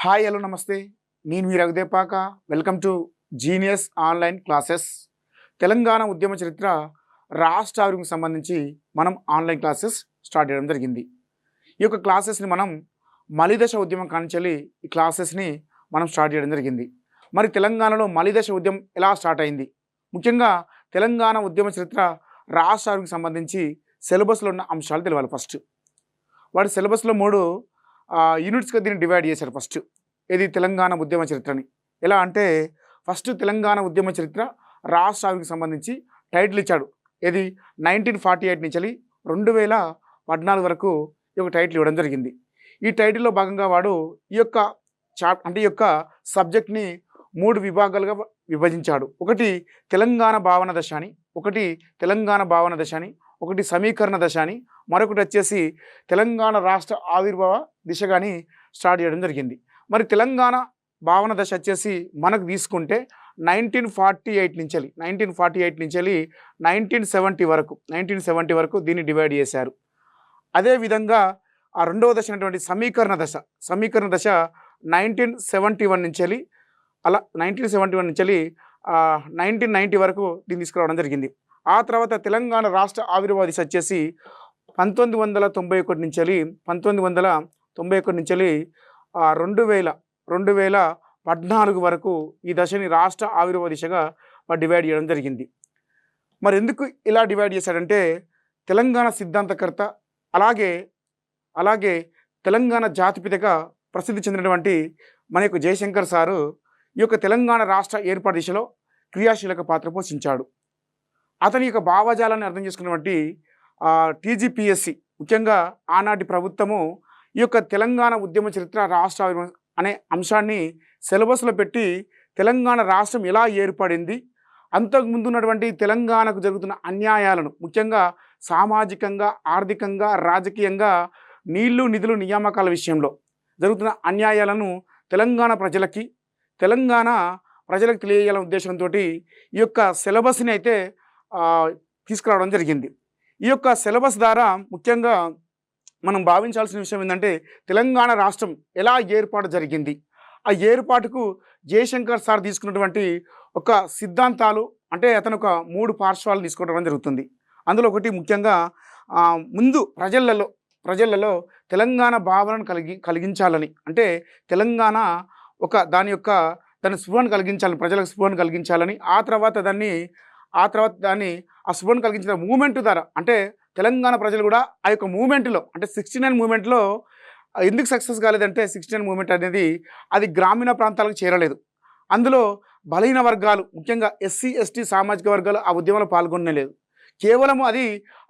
Hi hello నమస్తే. నేను మీ Raghudepaka. Welcome to genius online classes. Telangana ఉద్యమ చరిత్ర రాష్ట్ర ఆవిర్భావానికి సంబంధించి మనం ఆన్లైన్ క్లాసెస్ స్టార్ట్ చేయడం జరిగింది. ఈ యొక్క క్లాసెస్ని మనం మలిదశ ఉద్యమం కానించి ఈ క్లాసెస్ని మనం స్టార్ట్ చేయడం జరిగింది. మరి తెలంగాణలో మలిదశ ఉద్యమం ఎలా స్టార్ట్ అయింది, ముఖ్యంగా తెలంగాణ ఉద్యమ చరిత్ర రాష్ట్ర ఆవిర్భావానికి సంబంధించి సిలబస్లో ఉన్న అంశాలు తెలియాలి. ఫస్ట్ వాడి సిలబస్లో 3 యూనిట్స్గా దీన్ని డివైడ్ చేశారు. ఫస్ట్ ఇది తెలంగాణ ఉద్యమ చరిత్రని ఎలా అంటే, ఫస్ట్ తెలంగాణ ఉద్యమ చరిత్ర రాష్ట్ర ఆవిర్భావానికి సంబంధించి టైటిల్ ఇచ్చాడు. ఇది 1948 నుంచి 2014 వరకు ఈ యొక్క టైటిల్ ఇవ్వడం జరిగింది. ఈ టైటిల్లో భాగంగా వాడు ఈ యొక్క సబ్జెక్ట్ని 3 విభాగాలుగా విభజించాడు. ఒకటి తెలంగాణ భావన దశ అని, ఒకటి తెలంగాణ భావన దశ అని, ఒకటి సమీకరణ దశ అని, మరొకటి వచ్చేసి తెలంగాణ రాష్ట్ర ఆవిర్భావ దిశగాని స్టార్ట్ చేయడం జరిగింది. మరి తెలంగాణ భావన దశ వచ్చేసి మనకు తీసుకుంటే 1948 నుంచి 1970 వరకు దీన్ని డివైడ్ చేశారు. అదేవిధంగా ఆ రెండవ దశ అయినటువంటి సమీకరణ దశ 1971 నుంచి అలా 1971 నుంచి 1990 వరకు దీన్ని తీసుకురావడం జరిగింది. ఆ తర్వాత తెలంగాణ రాష్ట్ర ఆవిర్భావ దిశ వచ్చేసి 1991 నుంచి 2014 వరకు ఈ దశని రాష్ట్ర ఆవిర్భావ దిశగా డివైడ్ చేయడం జరిగింది. మరి ఎందుకు ఇలా డివైడ్ చేశాడంటే, తెలంగాణ సిద్ధాంతకర్త అలాగే తెలంగాణ జాతిపితగా ప్రసిద్ధి చెందినటువంటి మన యొక్క జయశంకర్ సారు ఈ యొక్క తెలంగాణ రాష్ట్ర ఏర్పాటు దిశలో క్రియాశీలక పాత్ర పోషించాడు. అతని యొక్క భావజాలాన్ని అర్థం చేసుకున్నటువంటి టీజీపీఎస్సి, ముఖ్యంగా ఆనాటి ప్రభుత్వము ఈ యొక్క తెలంగాణ ఉద్యమ చరిత్ర రాష్ట్ర ఆవిర్భావం అనే అంశాన్ని సిలబస్లో పెట్టి తెలంగాణ రాష్ట్రం ఎలా ఏర్పడింది, అంతకుముందు ఉన్నటువంటి తెలంగాణకు జరుగుతున్న అన్యాయాలను, ముఖ్యంగా సామాజికంగా, ఆర్థికంగా, రాజకీయంగా, నీళ్లు నిధులు నియామకాల విషయంలో జరుగుతున్న అన్యాయాలను తెలంగాణ ప్రజలకు తెలియజేయాలనే ఉద్దేశంతో ఈ యొక్క సిలబస్ని అయితే తీసుకురావడం జరిగింది. ఈ యొక్క సిలబస్ ద్వారా ముఖ్యంగా మనం భావించాల్సిన విషయం ఏంటంటే, తెలంగాణ రాష్ట్రం ఎలా ఏర్పాటు జరిగింది, ఆ ఏర్పాటుకు జయశంకర్ సార్ తీసుకున్నటువంటి ఒక సిద్ధాంతాలు, అంటే అతను ఒక 3 పార్శ్వాలు తీసుకోవడం జరుగుతుంది. అందులో ఒకటి ముఖ్యంగా ముందు ప్రజలలో తెలంగాణ భావనను కలిగించాలని, అంటే తెలంగాణ దాని స్పృహను కలిగించాలని, ప్రజలకు స్పృహను కలిగించాలని, ఆ తర్వాత దాన్ని ఆ స్పృహను కలిగించిన మూమెంట్ ద్వారా, అంటే తెలంగాణ ప్రజలు కూడా ఆ యొక్క మూమెంట్లో, అంటే 69 మూమెంట్లో ఎందుకు సక్సెస్ కాలేదంటే, 69 మూమెంట్ అనేది అది గ్రామీణ ప్రాంతాలకు చేరలేదు. అందులో బలహీన వర్గాలు, ముఖ్యంగా ఎస్సీ ఎస్టీ సామాజిక వర్గాలు ఆ ఉద్యమంలో పాల్గొనలేదు. కేవలం అది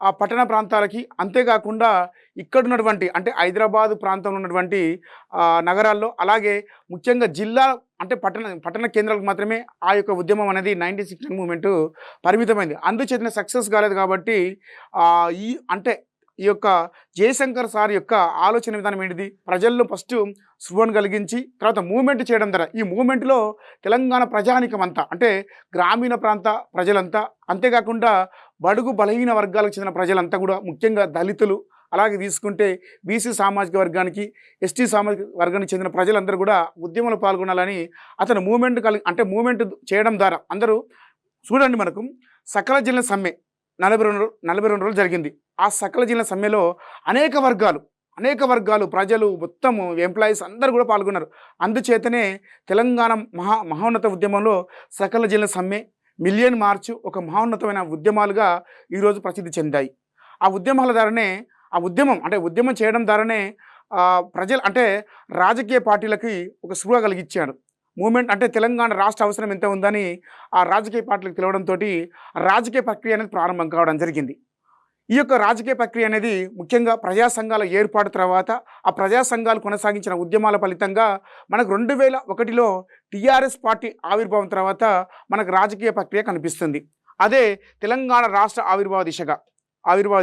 ఆ పట్టణ ప్రాంతాలకి, అంతేకాకుండా ఇక్కడున్నటువంటి, అంటే హైదరాబాదు ప్రాంతంలో ఉన్నటువంటి నగరాల్లో, అలాగే ముఖ్యంగా జిల్లా, అంటే పట్టణ కేంద్రాలకు మాత్రమే ఆ యొక్క ఉద్యమం అనేది 1969 మూమెంట్ పరిమితమైంది. అందుచేతనే సక్సెస్ కాలేదు. కాబట్టి ఈ యొక్క జయశంకర్ సార్ యొక్క ఆలోచన విధానం ఏంటిది, ప్రజల్లో ఫస్ట్ స్పృహను కలిగించి తర్వాత మూమెంట్ చేయడం ద్వారా, ఈ మూమెంట్లో తెలంగాణ ప్రజానికం అంతా, అంటే గ్రామీణ ప్రాంత ప్రజలంతా, అంతేకాకుండా బడుగు బలహీన వర్గాలకు చెందిన ప్రజలంతా కూడా, ముఖ్యంగా దళితులు, అలాగే తీసుకుంటే బీసీ సామాజిక వర్గానికి, ఎస్టీ సామాజిక వర్గానికి చెందిన ప్రజలందరూ కూడా ఉద్యమంలో పాల్గొనాలని అతను మూమెంట్ చేయడం ద్వారా, అందరూ చూడండి, మనకు సకల జిల్లా సమ్మె 42 రోజులు జరిగింది. ఆ సకల జిల్లా సమ్మెలో అనేక వర్గాలు ప్రజలు, మొత్తం ఎంప్లాయీస్ అందరూ కూడా పాల్గొన్నారు. అందుచేతనే తెలంగాణ మహోన్నత ఉద్యమంలో సకల జిల్లా సమ్మె, మిలియన్ మార్చు ఒక మహోన్నతమైన ఉద్యమాలుగా ఈరోజు ప్రసిద్ధి చెందాయి. ఆ ఉద్యమాల ద్వారానే, ఉద్యమం చేయడం ద్వారానే ప్రజలు, అంటే రాజకీయ పార్టీలకి ఒక స్పృహ కలిగించాడు. మూమెంట్, అంటే తెలంగాణ రాష్ట్ర అవసరం ఎంత ఉందని ఆ రాజకీయ పార్టీలకు తెలవడంతో రాజకీయ ప్రక్రియ అనేది ప్రారంభం కావడం జరిగింది. ఈ యొక్క రాజకీయ ప్రక్రియ అనేది ముఖ్యంగా ప్రజా సంఘాల ఏర్పాటు తర్వాత, ఆ ప్రజా సంఘాలు కొనసాగించిన ఉద్యమాల ఫలితంగా మనకు 2001లో టీఆర్ఎస్ పార్టీ ఆవిర్భావం తర్వాత మనకు రాజకీయ ప్రక్రియ కనిపిస్తుంది. అదే తెలంగాణ రాష్ట్ర ఆవిర్భావ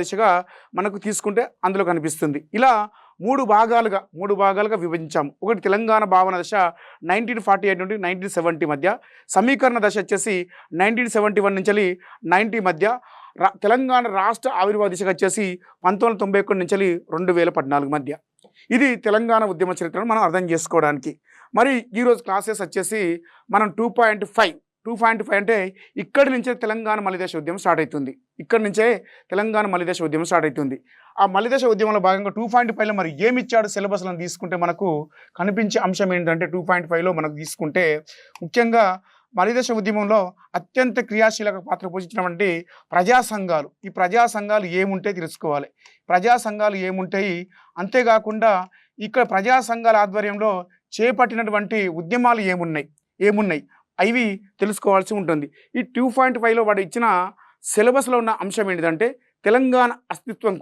దిశగా మనకు తీసుకుంటే అందులో కనిపిస్తుంది. ఇలా 3 భాగాలుగా విభజించాము. ఒకటి తెలంగాణ భావన దశ 1948 నుండి 1970 మధ్య, సమీకరణ దశ వచ్చేసి 1971 నుంచి 90 మధ్య, తెలంగాణ రాష్ట్ర ఆవిర్భావ దిశగా వచ్చేసి 1991 నుంచి 2014 మధ్య. ఇది తెలంగాణ ఉద్యమ చరిత్రను మనం అర్థం చేసుకోవడానికి. మరి ఈరోజు క్లాసెస్ వచ్చేసి మనం 2.5 అంటే ఇక్కడి నుంచే తెలంగాణ మలిదశ ఉద్యమం స్టార్ట్ అవుతుంది. ఇక్కడి నుంచే తెలంగాణ మలిదశ ఉద్యమం స్టార్ట్ అవుతుంది. ఆ మలిదశ ఉద్యమంలో భాగంగా 2.5లో మరి ఏమిచ్చాడు సిలబస్లను తీసుకుంటే మనకు కనిపించే అంశం ఏంటంటే 2.5లో మనకు తీసుకుంటే ముఖ్యంగా మలిదశ ఉద్యమంలో అత్యంత క్రియాశీలక పాత్ర పోషించినటువంటి ప్రజా సంఘాలు, ఈ ప్రజా సంఘాలు ఏముంటాయి తెలుసుకోవాలి. ప్రజా సంఘాలు ఏముంటాయి, అంతేకాకుండా ఇక్కడ ప్రజా సంఘాల ఆధ్వర్యంలో చేపట్టినటువంటి ఉద్యమాలు ఏమున్నాయి అవి తెలుసుకోవాల్సి ఉంటుంది. ఈ 2.5లో వాడు ఇచ్చిన సిలబస్లో ఉన్న అంశం ఏంటిదంటే తెలంగాణ అస్తిత్వం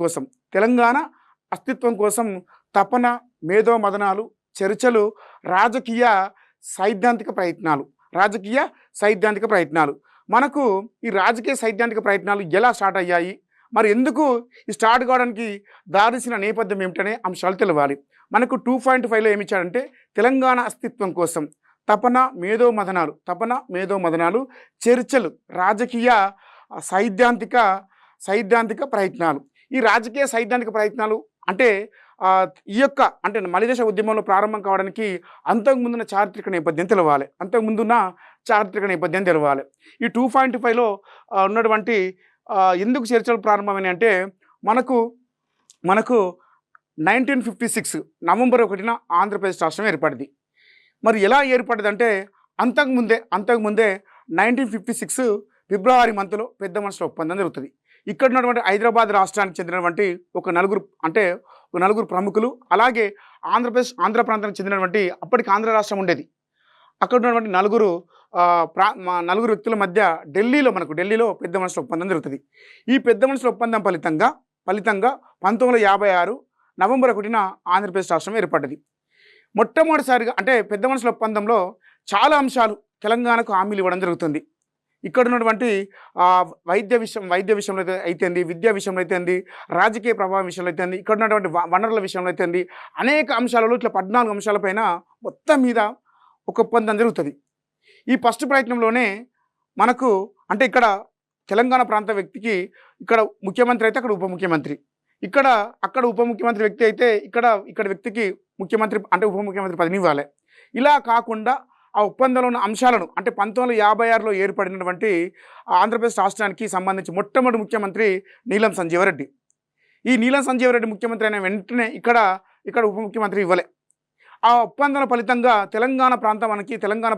కోసం తపన, మేధో మదనాలు, చర్చలు, రాజకీయ సైద్ధాంతిక ప్రయత్నాలు. మనకు ఈ రాజకీయ సైద్ధాంతిక ప్రయత్నాలు ఎలా స్టార్ట్ అయ్యాయి, మరి ఎందుకు ఈ స్టార్ట్ కావడానికి దారిసిన నేపథ్యం ఏమిటనే అంశాలు తెలవాలి. మనకు 2.5లో ఏమి ఇచ్చాడంటే తెలంగాణ అస్తిత్వం కోసం తపన మేధో మదనాలు, చర్చలు, రాజకీయ సైద్ధాంతిక ప్రయత్నాలు. ఈ రాజకీయ సైద్ధాంతిక ప్రయత్నాలు అంటే ఈ యొక్క అంటే మలిదశ ఉద్యమంలో ప్రారంభం కావడానికి అంతకుముందున్న చారిత్రక నేపథ్యం తెలవాలి. ఈ 2.5లో ఉన్నటువంటి ఎందుకు చర్చలు ప్రారంభమైనాయి అంటే మనకు 1956 నవంబర్ 1న ఆంధ్రప్రదేశ్ రాష్ట్రం ఏర్పడింది. మరి ఎలా ఏర్పడింది అంటే అంతకుముందే 1956 ఫిబ్రవరి మంత్లో పెద్ద మనుషుల ఒప్పందం జరుగుతుంది. ఇక్కడ ఉన్నటువంటి హైదరాబాద్ రాష్ట్రానికి చెందినటువంటి ఒక నలుగురు ప్రముఖులు, అలాగే ఆంధ్ర ప్రాంతానికి చెందినటువంటి అప్పటికి ఆంధ్ర రాష్ట్రం ఉండేది. అక్కడ ఉన్నటువంటి నలుగురు వ్యక్తుల మధ్య ఢిల్లీలో పెద్ద మనుషుల ఒప్పందం జరుగుతుంది. ఈ పెద్ద మనుషుల ఒప్పందం ఫలితంగా 1956 నవంబర్ 1న ఆంధ్రప్రదేశ్ రాష్ట్రం ఏర్పడ్డది. మొట్టమొదటిసారిగా అంటే పెద్ద మనుషుల ఒప్పందంలో చాలా అంశాలు తెలంగాణకు హామీలు ఇవ్వడం జరుగుతుంది. ఇక్కడ ఉన్నటువంటి వైద్య విషయంలో అయితేంది, విద్యా విషయంలో అయితేంది, రాజకీయ ప్రభావం విషయంలో అయితేంది, ఇక్కడ ఉన్నటువంటి వనరుల విషయంలో అయితేంది, అనేక అంశాలలో ఇట్లా 14 అంశాలపైన మొత్తం మీద ఒక ఒప్పందం జరుగుతుంది. ఈ ఫస్ట్ ప్రయత్నంలోనే మనకు అంటే ఇక్కడ తెలంగాణ ప్రాంత వ్యక్తికి ఇక్కడ ముఖ్యమంత్రి అయితే అక్కడ ఉప ముఖ్యమంత్రి, అక్కడ ఉప ముఖ్యమంత్రి వ్యక్తి అయితే ఇక్కడ వ్యక్తికి ముఖ్యమంత్రి అంటే ఉప ముఖ్యమంత్రి పదవి ఇవ్వాలి. ఇలా కాకుండా ఆ ఒప్పందంలో ఉన్న అంశాలను అంటే 1956లో ఏర్పడినటువంటి ఆంధ్రప్రదేశ్ రాష్ట్రానికి సంబంధించి మొట్టమొదటి ముఖ్యమంత్రి నీలం సంజీవరెడ్డి. ఈ నీలం సంజీవరెడ్డి ముఖ్యమంత్రి అయిన వెంటనే ఇక్కడ ఉప ముఖ్యమంత్రి ఇవ్వలే. ఆ ఒప్పందాల ఫలితంగా తెలంగాణ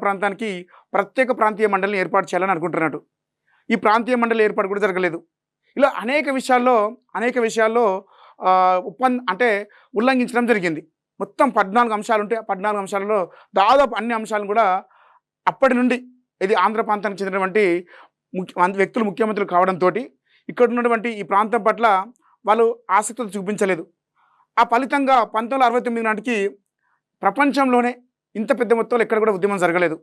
ప్రాంతానికి ప్రత్యేక ప్రాంతీయ మండలిని ఏర్పాటు చేయాలని అనుకుంటున్నాడు. ఈ ప్రాంతీయ మండలి ఏర్పాటు కూడా జరగలేదు. ఇలా అనేక విషయాల్లో ఉల్లంఘించడం జరిగింది. మొత్తం 14 అంశాలు ఉంటే 14 అంశాలలో దాదాపు అన్ని అంశాలను కూడా అప్పటి నుండి ఇది ఆంధ్ర ప్రాంతానికి చెందినటువంటి వ్యక్తులు ముఖ్యమంత్రులు కావడంతో ఇక్కడ ఉన్నటువంటి ఈ ప్రాంతం పట్ల వాళ్ళు ఆసక్తి చూపించలేదు. ఆ ఫలితంగా 1969 నాటికి ప్రపంచంలోనే ఇంత పెద్ద మొత్తంలో ఎక్కడ కూడా ఉద్యమం జరగలేదు.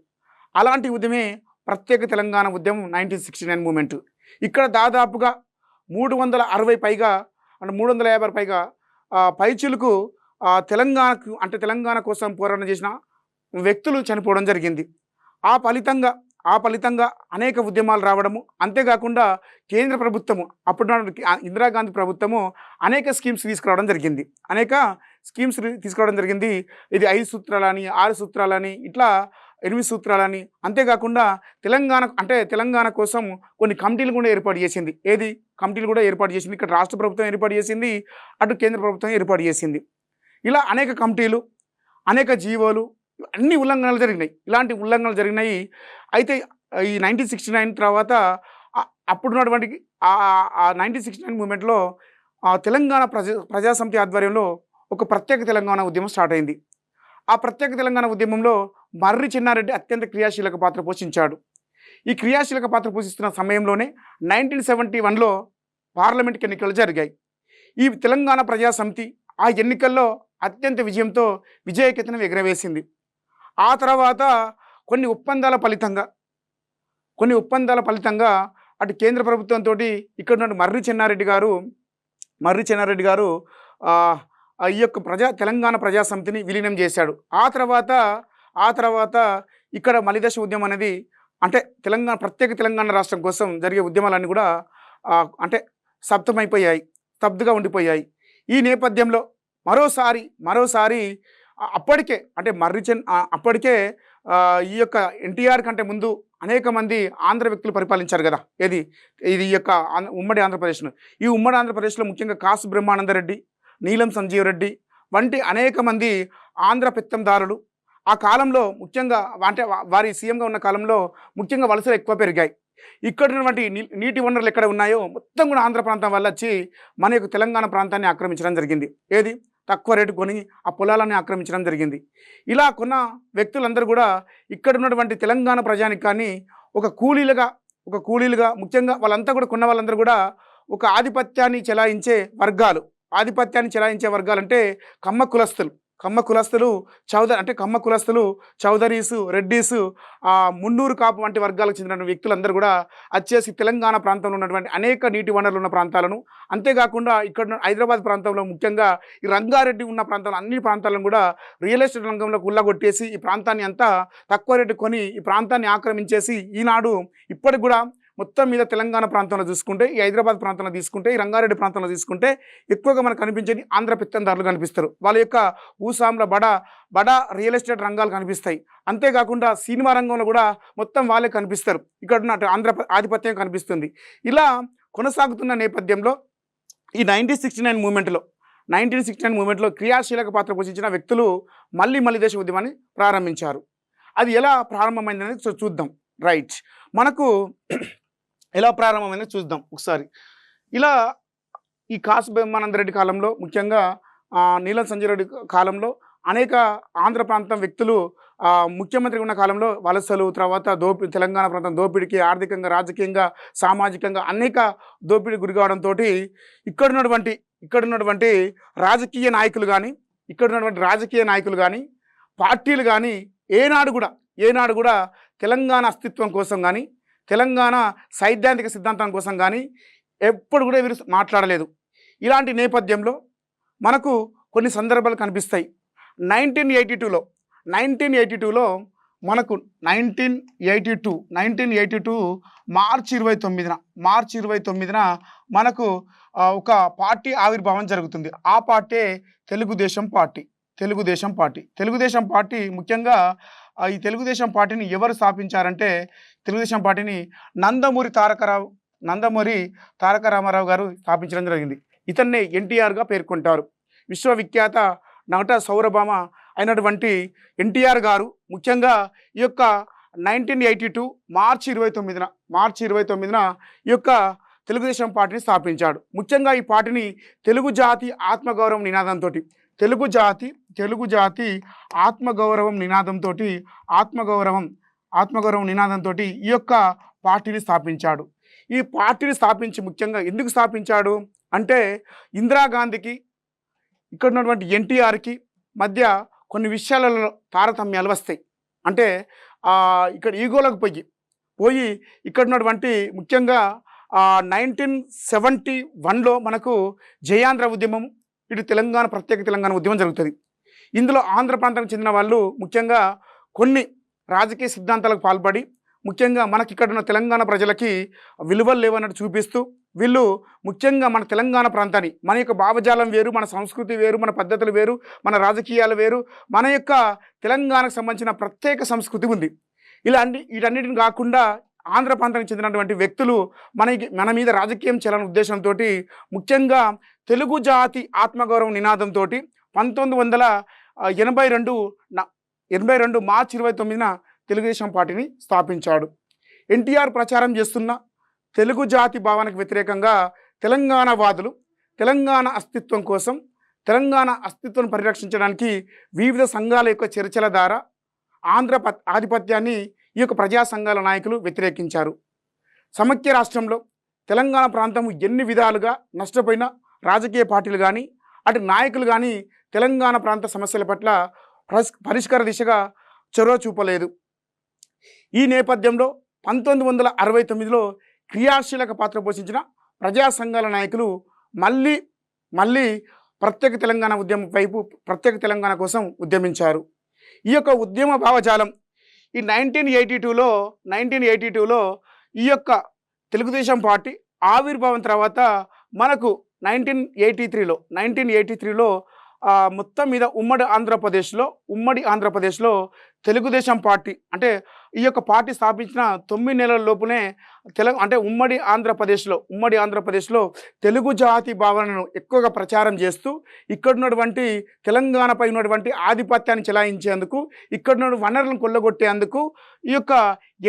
అలాంటి ఉద్యమే ప్రత్యేక తెలంగాణ ఉద్యమం 1969 మూమెంట్. ఇక్కడ దాదాపుగా 350 పైగా పైచులకు తెలంగాణ కోసం పోరాటం చేసిన వ్యక్తులు చనిపోవడం జరిగింది. ఆ ఫలితంగా అనేక ఉద్యమాలు రావడము, అంతేకాకుండా కేంద్ర ప్రభుత్వము అప్పుడు ఇందిరాగాంధీ ప్రభుత్వము అనేక స్కీమ్స్ తీసుకురావడం జరిగింది. ఇది 5 సూత్రాలని, 6 సూత్రాలని, ఇట్లా 8 సూత్రాలని. అంతేకాకుండా తెలంగాణ కోసం కొన్ని కమిటీలు కూడా ఏర్పాటు చేసింది. ఇక్కడ రాష్ట్ర ప్రభుత్వం ఏర్పాటు చేసింది, అటు కేంద్ర ప్రభుత్వం ఏర్పాటు చేసింది. ఇలా అనేక కమిటీలు, అనేక జీవోలు, అన్ని ఉల్లంఘనలు జరిగినాయి. ఇలాంటి ఉల్లంఘనలు జరిగినాయి. అయితే ఈ 1969 తర్వాత అప్పుడున్నటువంటి 1969 మూమెంట్లో తెలంగాణ ప్రజాసమితి ఆధ్వర్యంలో ఒక ప్రత్యేక తెలంగాణ ఉద్యమం స్టార్ట్ అయింది. ఆ ప్రత్యేక తెలంగాణ ఉద్యమంలో మర్రి చెన్నారెడ్డి అత్యంత క్రియాశీలక పాత్ర పోషించాడు. ఈ క్రియాశీలక పాత్ర పోషిస్తున్న సమయంలోనే 1971లో పార్లమెంట్కి ఎన్నికలు జరిగాయి. ఈ తెలంగాణ ప్రజాసమితి ఆ ఎన్నికల్లో అత్యంత విజయకేతనం ఎగరవేసింది. ఆ తర్వాత కొన్ని ఒప్పందాల ఫలితంగా అటు కేంద్ర ప్రభుత్వంతో ఇక్కడ ఉన్న మర్రి చెన్నారెడ్డి గారు ఈ యొక్క తెలంగాణ ప్రజాసమితిని విలీనం చేశాడు. ఆ తర్వాత ఇక్కడ మలిదశ ఉద్యమం అనేది అంటే ప్రత్యేక తెలంగాణ రాష్ట్రం కోసం జరిగే ఉద్యమాలన్నీ కూడా స్తబ్దుగా ఉండిపోయాయి. ఈ నేపథ్యంలో మరోసారి అప్పటికే అంటే అప్పటికే ఈ యొక్క ఎన్టీఆర్ కంటే ముందు అనేక మంది ఆంధ్ర వ్యక్తులు పరిపాలించారు కదా. ఇది ఈ యొక్క ఉమ్మడి ఆంధ్రప్రదేశ్ను. ఈ ఉమ్మడి ఆంధ్రప్రదేశ్లో ముఖ్యంగా కాసు బ్రహ్మానందరెడ్డి, నీలం సంజీవరెడ్డి వంటి అనేక మంది ఆంధ్ర పెత్తందారులు ఆ కాలంలో ముఖ్యంగా అంటే వారి సీఎంగా ఉన్న కాలంలో ముఖ్యంగా వలసలు ఎక్కువ పెరిగాయి. ఇక్కడ ఉన్నటువంటి నీటి వనరులు ఎక్కడ ఉన్నాయో మొత్తం కూడా ఆంధ్ర ప్రాంతం వల్ల వచ్చి మన యొక్క తెలంగాణ ప్రాంతాన్ని ఆక్రమించడం జరిగింది. తక్కువ రేటు కొని ఆ పొలాలని ఆక్రమించడం జరిగింది. ఇలా కొన్న వ్యక్తులందరూ కూడా ఇక్కడ ఉన్నటువంటి తెలంగాణ ప్రజానికాన్ని ఒక కూలీలుగా ముఖ్యంగా వాళ్ళంతా కూడా కొన్న వాళ్ళందరూ కూడా ఒక ఆధిపత్యాన్ని చెలాయించే వర్గాలు అంటే కమ్మ కులస్తులు చౌదరీసు, రెడ్డీసు, మున్నూరు కాపు వంటి వర్గాలకు చెందిన వ్యక్తులందరూ కూడా వచ్చేసి తెలంగాణ ప్రాంతంలో ఉన్నటువంటి అనేక నీటి వనరులు ఉన్న ప్రాంతాలను, అంతేకాకుండా ఇక్కడ హైదరాబాద్ ప్రాంతంలో ముఖ్యంగా ఈ రంగారెడ్డి ఉన్న ప్రాంతాలు అన్ని ప్రాంతాలను కూడా రియల్ ఎస్టేట్ రంగంలో కుల్లగొట్టేసి ఈ ప్రాంతాన్ని అంతా తక్కువ రేటు కొని ఈ ప్రాంతాన్ని ఆక్రమించేసి ఈనాడు ఇప్పటికి కూడా మొత్తం మీద తెలంగాణ ప్రాంతంలో చూసుకుంటే, ఈ హైదరాబాద్ ప్రాంతంలో తీసుకుంటే, ఈ రంగారెడ్డి ప్రాంతంలో తీసుకుంటే ఎక్కువగా మనకు కనిపించేది ఆంధ్ర పెత్తందారులు కనిపిస్తారు. వాళ్ళ యొక్క భూస్వాముల బడా రియల్ ఎస్టేట్ రంగాలు కనిపిస్తాయి. అంతేకాకుండా సినిమా రంగంలో కూడా మొత్తం వాళ్ళే కనిపిస్తారు. ఇక్కడ ఉన్న ఆంధ్ర ఆధిపత్యం కనిపిస్తుంది. ఇలా కొనసాగుతున్న నేపథ్యంలో ఈ 1969 మూమెంట్లో క్రియాశీలక పాత్ర పోషించిన వ్యక్తులు మళ్ళీ దేశ ఉద్యమాన్ని ప్రారంభించారు. అది ఎలా ప్రారంభమైందనేది చూద్దాం. రైట్, మనకు ఎలా ప్రారంభమైందో చూద్దాం ఒకసారి. ఇలా ఈ కాసు బ్రహ్మానందరెడ్డి కాలంలో, ముఖ్యంగా నీలం సంజయ్ రెడ్డి కాలంలో అనేక ఆంధ్ర ప్రాంతం వ్యక్తులు ముఖ్యమంత్రి ఉన్న కాలంలో వలసలు, తర్వాత తెలంగాణ ప్రాంతం దోపిడీకి ఆర్థికంగా, రాజకీయంగా, సామాజికంగా అనేక దోపిడీ గురి కావడంతో ఇక్కడ ఉన్నటువంటి రాజకీయ నాయకులు కానీ పార్టీలు కానీ ఏనాడు కూడా తెలంగాణ అస్తిత్వం కోసం కానీ తెలంగాణ సైద్ధాంతిక సిద్ధాంతం కోసం కానీ ఎప్పుడు కూడా వీరు మాట్లాడలేదు. ఇలాంటి నేపథ్యంలో మనకు కొన్ని సందర్భాలు కనిపిస్తాయి. 1982లో మనకు 1982 మార్చి 29న మనకు ఒక పార్టీ ఆవిర్భావం జరుగుతుంది. ఆ పార్టీ తెలుగుదేశం పార్టీ. ముఖ్యంగా ఈ తెలుగుదేశం పార్టీని ఎవరు స్థాపించారంటే, తెలుగుదేశం పార్టీని నందమూరి తారక రామారావు గారు స్థాపించడం జరిగింది. ఇతన్నే ఎన్టీఆర్గా పేర్కొంటారు. విశ్వవిఖ్యాత నట సౌరభామ అయినటువంటి ఎన్టీఆర్ గారు ముఖ్యంగా ఈ యొక్క 1982 మార్చి 29న ఈ యొక్క తెలుగుదేశం పార్టీని స్థాపించాడు. ముఖ్యంగా ఈ పార్టీని తెలుగు జాతి ఆత్మగౌరవం నినాదంతో ఈ యొక్క పార్టీని స్థాపించాడు. ఈ పార్టీని స్థాపించి ముఖ్యంగా ఎందుకు స్థాపించాడు అంటే, ఇందిరాగాంధీకి ఇక్కడ ఉన్నటువంటి ఎన్టీఆర్కి మధ్య కొన్ని విషయాలలో తారతమ్యాలు వస్తాయి. అంటే ఇక్కడ ఈగోలకు పోయి ఇక్కడ ఉన్నటువంటి ముఖ్యంగా 1971లో మనకు జయాంధ్ర ఉద్యమం, ఇటు ప్రత్యేక తెలంగాణ ఉద్యమం జరుగుతుంది. ఇందులో ఆంధ్ర ప్రాంతానికి చెందిన వాళ్ళు ముఖ్యంగా కొన్ని రాజకీయ సిద్ధాంతాలకు పాల్పడి, ముఖ్యంగా మనకి ఇక్కడ ఉన్న తెలంగాణ ప్రజలకి విలువలు లేవన్నట్టు చూపిస్తూ, వీళ్ళు ముఖ్యంగా మన తెలంగాణ ప్రాంతాన్ని, మన యొక్క భావజాలం వేరు, మన సంస్కృతి వేరు, మన పద్ధతులు వేరు, మన రాజకీయాలు వేరు, మన యొక్క తెలంగాణకు సంబంధించిన ప్రత్యేక సంస్కృతి ఉంది. వీటన్నిటిని కాకుండా ఆంధ్ర ప్రాంతానికి చెందినటువంటి వ్యక్తులు మన మీద రాజకీయం చేయాలనే ఉద్దేశంతో ముఖ్యంగా తెలుగు జాతి ఆత్మగౌరవం నినాదంతో 1982 మార్చి 29న తెలుగుదేశం పార్టీని స్థాపించాడు. ఎన్టీఆర్ ప్రచారం చేస్తున్న తెలుగు జాతి భావనకు వ్యతిరేకంగా తెలంగాణ వాదులు తెలంగాణ అస్తిత్వం పరిరక్షించడానికి వివిధ సంఘాల యొక్క చర్చల ద్వారా ఆంధ్ర ఆధిపత్యాన్ని ఈ యొక్క ప్రజా సంఘాల నాయకులు వ్యతిరేకించారు. సమైక్య రాష్ట్రంలో తెలంగాణ ప్రాంతం ఎన్ని విధాలుగా నష్టపోయిన రాజకీయ పార్టీలు కానీ అటు నాయకులు కానీ తెలంగాణ ప్రాంత సమస్యల పట్ల పరిష్కార దిశగా చొరవ చూపలేదు. ఈ నేపథ్యంలో 1969లో క్రియాశీలక పాత్ర పోషించిన ప్రజా సంఘాల నాయకులు మళ్ళీ ప్రత్యేక తెలంగాణ ఉద్యమం వైపు, ప్రత్యేక తెలంగాణ కోసం ఉద్యమించారు. ఈ యొక్క ఉద్యమ భావజాలం ఈ 1982లో ఈ యొక్క తెలుగుదేశం పార్టీ ఆవిర్భావం తర్వాత మనకు 1983లో మొత్తం మీద ఉమ్మడి ఆంధ్రప్రదేశ్లో తెలుగుదేశం పార్టీ అంటే ఈ యొక్క పార్టీ స్థాపించిన 9 నెలల లోపునే అంటే ఉమ్మడి ఆంధ్రప్రదేశ్లో తెలుగు జాతి భావనను ఎక్కువగా ప్రచారం చేస్తూ ఇక్కడ ఉన్నటువంటి తెలంగాణపై ఉన్నటువంటి ఆధిపత్యాన్ని చెలాయించేందుకు ఇక్కడ ఉన్న వనరులను కొల్లగొట్టేందుకు ఈ యొక్క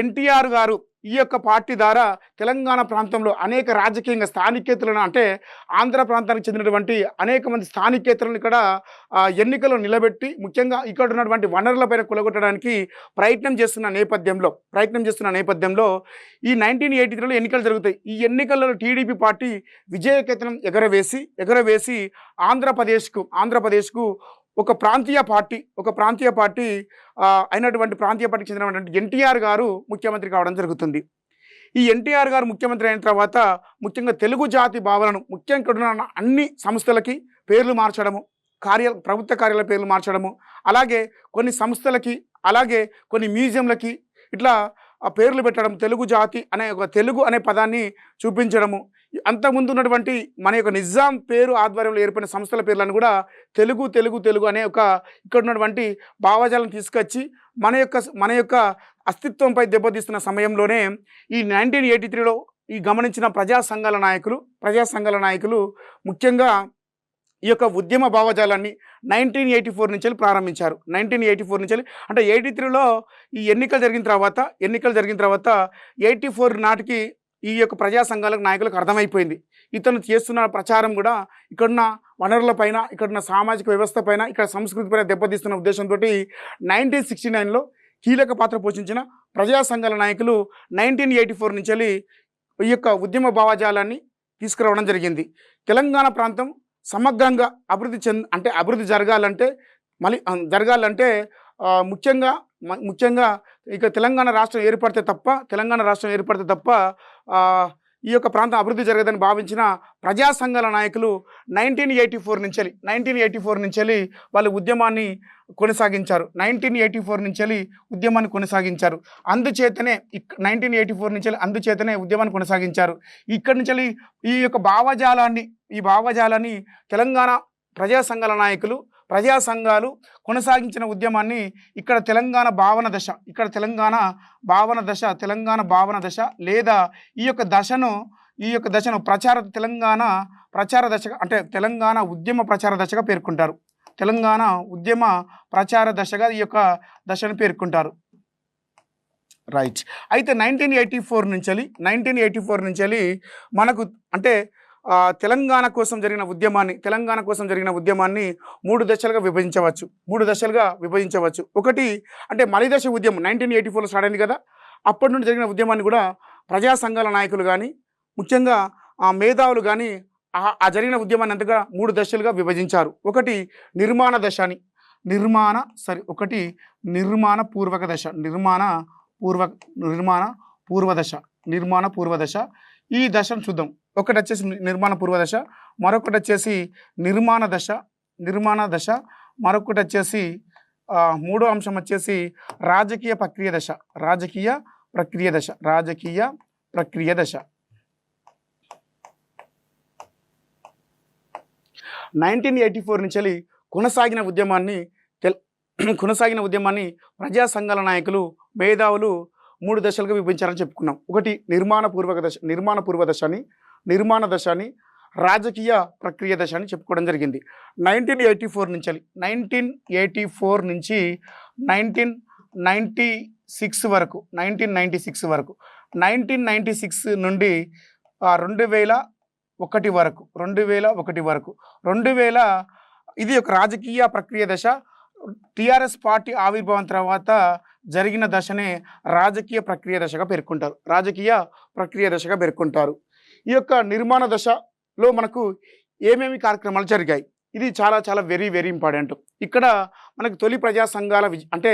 ఎన్టీఆర్ గారు ఈ యొక్క పార్టీ ద్వారా తెలంగాణ ప్రాంతంలో అనేక రాజకీయంగా స్థానికేతలను అంటే ఆంధ్ర ప్రాంతానికి చెందినటువంటి అనేక మంది స్థానికేతలను ఇక్కడ ఎన్నికల్లో నిలబెట్టి ముఖ్యంగా ఇక్కడ ఉన్నటువంటి వనరులపైన కొలగొట్టడానికి ప్రయత్నం చేస్తున్న నేపథ్యంలో ఈ 1983లో ఎన్నికలు జరుగుతాయి. ఈ ఎన్నికల్లో టీడీపీ పార్టీ విజయకేతనం ఎగరవేసి ఆంధ్రప్రదేశ్కు ఒక ప్రాంతీయ పార్టీ అయినటువంటి ప్రాంతీయ పార్టీకి చెందినటువంటి ఎన్టీఆర్ గారు ముఖ్యమంత్రి కావడం జరుగుతుంది. ఈ ఎన్టీఆర్ గారు ముఖ్యమంత్రి అయిన తర్వాత ముఖ్యంగా తెలుగు జాతి భావనను ముఖ్యంగా ఇక్కడ ఉన్న అన్ని సంస్థలకి పేర్లు మార్చడము, ప్రభుత్వ కార్యాలయ పేర్లు మార్చడము, అలాగే కొన్ని సంస్థలకి, అలాగే కొన్ని మ్యూజియంలకి ఇట్లా పేర్లు పెట్టడం, తెలుగు అనే పదాన్ని చూపించడము. అంతకుముందు ఉన్నటువంటి మన యొక్క నిజాం పేరు ఆధ్వర్యంలో ఏర్పడిన సంస్థల పేర్లను కూడా తెలుగు అనే ఇక్కడ ఉన్నటువంటి భావజాలను తీసుకొచ్చి మన యొక్క అస్తిత్వంపై దెబ్బతీస్తున్న సమయంలోనే ఈ 1983లో ఈ గమనించిన ప్రజా సంఘాల నాయకులు ముఖ్యంగా ఈ యొక్క ఉద్యమ భావజాలాన్ని 1984 నుంచి ప్రారంభించారు. 1984 నుంచి అంటే 83లో ఈ ఎన్నికలు జరిగిన తర్వాత 84 నాటికి ఈ యొక్క ప్రజా సంఘాలకు నాయకులకు అర్థమైపోయింది ఇతను చేస్తున్న ప్రచారం కూడా ఇక్కడున్న వనరులపైన, ఇక్కడున్న సామాజిక వ్యవస్థ పైన, ఇక్కడ సంస్కృతి పైన దెబ్బతీస్తున్న ఉద్దేశంతో 1969లో కీలక పాత్ర పోషించిన ప్రజా సంఘాల నాయకులు 1984 నుంచి ఈ యొక్క ఉద్యమ భావజాలాన్ని తీసుకురావడం జరిగింది. తెలంగాణ ప్రాంతం సమగ్రంగా అభివృద్ధి జరగాలంటే ముఖ్యంగా ఇక తెలంగాణ రాష్ట్రం ఏర్పడితే తప్ప ఈ యొక్క ప్రాంతం అభివృద్ధి జరగదని భావించిన ప్రజా సంఘాల నాయకులు 1984 నుంచి వాళ్ళు ఉద్యమాన్ని కొనసాగించారు. అందుచేతనే 1984 నుంచి ఉద్యమాన్ని కొనసాగించారు. ఇక్కడి నుంచి ఈ యొక్క భావజాలాన్ని తెలంగాణ ప్రజా సంఘాలు కొనసాగించిన ఉద్యమాన్ని ఇక్కడ తెలంగాణ భావన దశ లేదా ఈ యొక్క దశను తెలంగాణ ప్రచార దశగా అంటే తెలంగాణ ఉద్యమ ప్రచార దశగా పేర్కొంటారు. తెలంగాణ ఉద్యమ ప్రచార దశగా ఈ యొక్క దశను పేర్కొంటారు. రైట్. అయితే 1984 నుంచి మనకు అంటే తెలంగాణ కోసం జరిగిన ఉద్యమాన్ని 3 దశలుగా విభజించవచ్చు. ఒకటి అంటే మలిదశ ఉద్యమం 1984లో స్టార్ట్ అయింది కదా. అప్పటి నుండి జరిగిన ఉద్యమాన్ని కూడా ప్రజా సంఘాల నాయకులు కానీ, ముఖ్యంగా మేధావులు కానీ ఆ జరిగిన ఉద్యమాన్ని అంతగా 3 దశలుగా విభజించారు. ఒకటి నిర్మాణ పూర్వ దశ. ఈ దశను చూద్దాం. ఒకటి వచ్చేసి నిర్మాణ పూర్వ దశ, మరొకటి వచ్చేసి నిర్మాణ దశ, మరొకటి వచ్చేసి మూడో అంశం వచ్చేసి రాజకీయ ప్రక్రియ దశ. 1984 నుంచి కొనసాగిన ఉద్యమాన్ని ప్రజా సంఘాల నాయకులు, మేధావులు 3 దశలుగా విభజించారని చెప్పుకున్నాం. ఒకటి నిర్మాణ దశ అని, రాజకీయ ప్రక్రియ దశ అని చెప్పుకోవడం జరిగింది. 1984 నుంచి 1996 వరకు 1996 నుండి 2001 వరకు ఇది ఒక రాజకీయ ప్రక్రియ దశ. టీఆర్ఎస్ పార్టీ ఆవిర్భావం తర్వాత జరిగిన దశనే రాజకీయ ప్రక్రియ దశగా పేర్కొంటారు. ఈ యొక్క నిర్మాణ దశలో మనకు ఏమేమి కార్యక్రమాలు జరిగాయి, ఇది చాలా చాలా వెరీ వెరీ ఇంపార్టెంట్. ఇక్కడ మనకు తొలి ప్రజా సంఘాల అంటే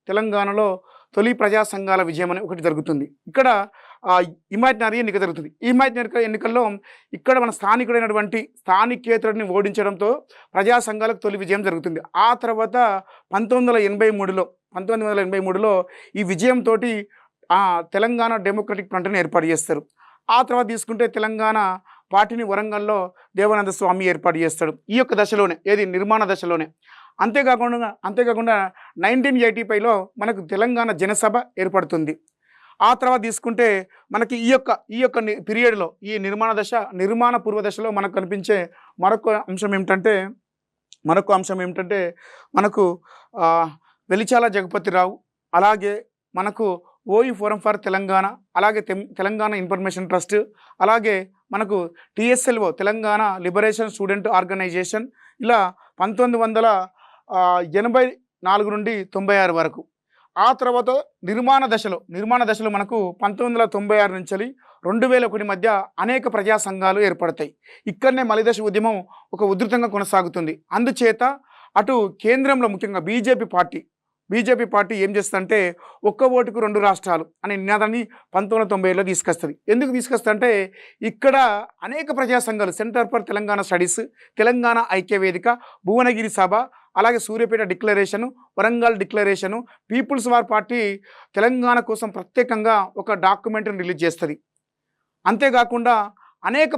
తెలంగాణలో తొలి ప్రజా సంఘాల విజయం అని ఒకటి జరుగుతుంది. ఇక్కడ ఇమాజినరీ ఎన్నిక జరుగుతుంది. ఈ ఇమాజినరీ ఎన్నికల్లో ఇక్కడ మన స్థానికేతరుడిని ఓడించడంతో ప్రజా సంఘాలకు తొలి విజయం జరుగుతుంది. ఆ తర్వాత 1983లో ఈ విజయంతో తెలంగాణ డెమోక్రటిక్ ఫ్రంట్ని ఏర్పాటు చేస్తారు. ఆ తర్వాత తీసుకుంటే తెలంగాణ పార్టీని వరంగల్లో దేవానంద స్వామి ఏర్పాటు చేస్తాడు ఈ యొక్క దశలోనే, ఏది నిర్మాణ దశలోనే. అంతేకాకుండా 1985లో మనకు తెలంగాణ జనసభ ఏర్పడుతుంది. ఆ తర్వాత తీసుకుంటే మనకి ఈ యొక్క పీరియడ్లో, ఈ నిర్మాణ పూర్వ దశలో మనకు కనిపించే మరొక అంశం ఏమిటంటే మనకు వెలిచాల జగపతిరావు, అలాగే మనకు ఓయి ఫోరం ఫర్ తెలంగాణ, అలాగే తెలంగాణ ఇన్ఫర్మేషన్ ట్రస్ట్, అలాగే మనకు TSLO Telangana liberation student organisation, ఇలా 1984 నుండి 96 వరకు. ఆ తర్వాత నిర్మాణ దశలో మనకు 1996 నుంచి 2001 మధ్య అనేక ప్రజా సంఘాలు ఏర్పడతాయి. ఇక్కడనే మలిదశ ఉద్యమం ఒక ఉధృతంగా కొనసాగుతుంది. అందుచేత అటు కేంద్రంలో ముఖ్యంగా బీజేపీ పార్టీ ఏం చేస్తుందంటే ఒక్క ఓటుకు 2 రాష్ట్రాలు అనే నినాదాన్ని 1997లో తీసుకొస్తుంది. ఎందుకు తీసుకొస్తుందంటే ఇక్కడ అనేక ప్రజా సంఘాలు, centre for Telangana studies, Telangana ఐక్య వేదిక, భువనగిరి సభ, అలాగే Suryapet declaration, Warangal declaration, people's war party Telangana కోసం ప్రత్యేకంగా ఒక డాక్యుమెంటరీని రిలీజ్ చేస్తుంది. అంతేకాకుండా అనేక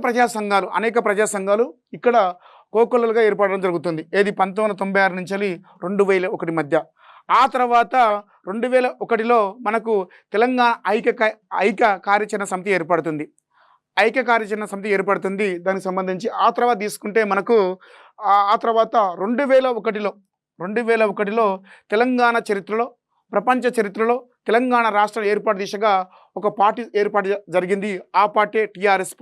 ప్రజా సంఘాలు ఇక్కడ కోకొల్లలుగా ఏర్పడడం జరుగుతుంది. ఏది 1996 నుంచి 2001 మధ్య. ఆ తర్వాత 2001లో మనకు తెలంగాణ ఐక్య కార్యాచరణ సమితి ఏర్పడుతుంది. దానికి సంబంధించి ఆ తర్వాత తీసుకుంటే మనకు ఆ తర్వాత 2001లో తెలంగాణ చరిత్రలో, ప్రపంచ చరిత్రలో తెలంగాణ రాష్ట్ర ఏర్పాటు దిశగా ఒక పార్టీ ఏర్పాటు జరిగింది. ఆ పార్టీ టీఆర్ఎస్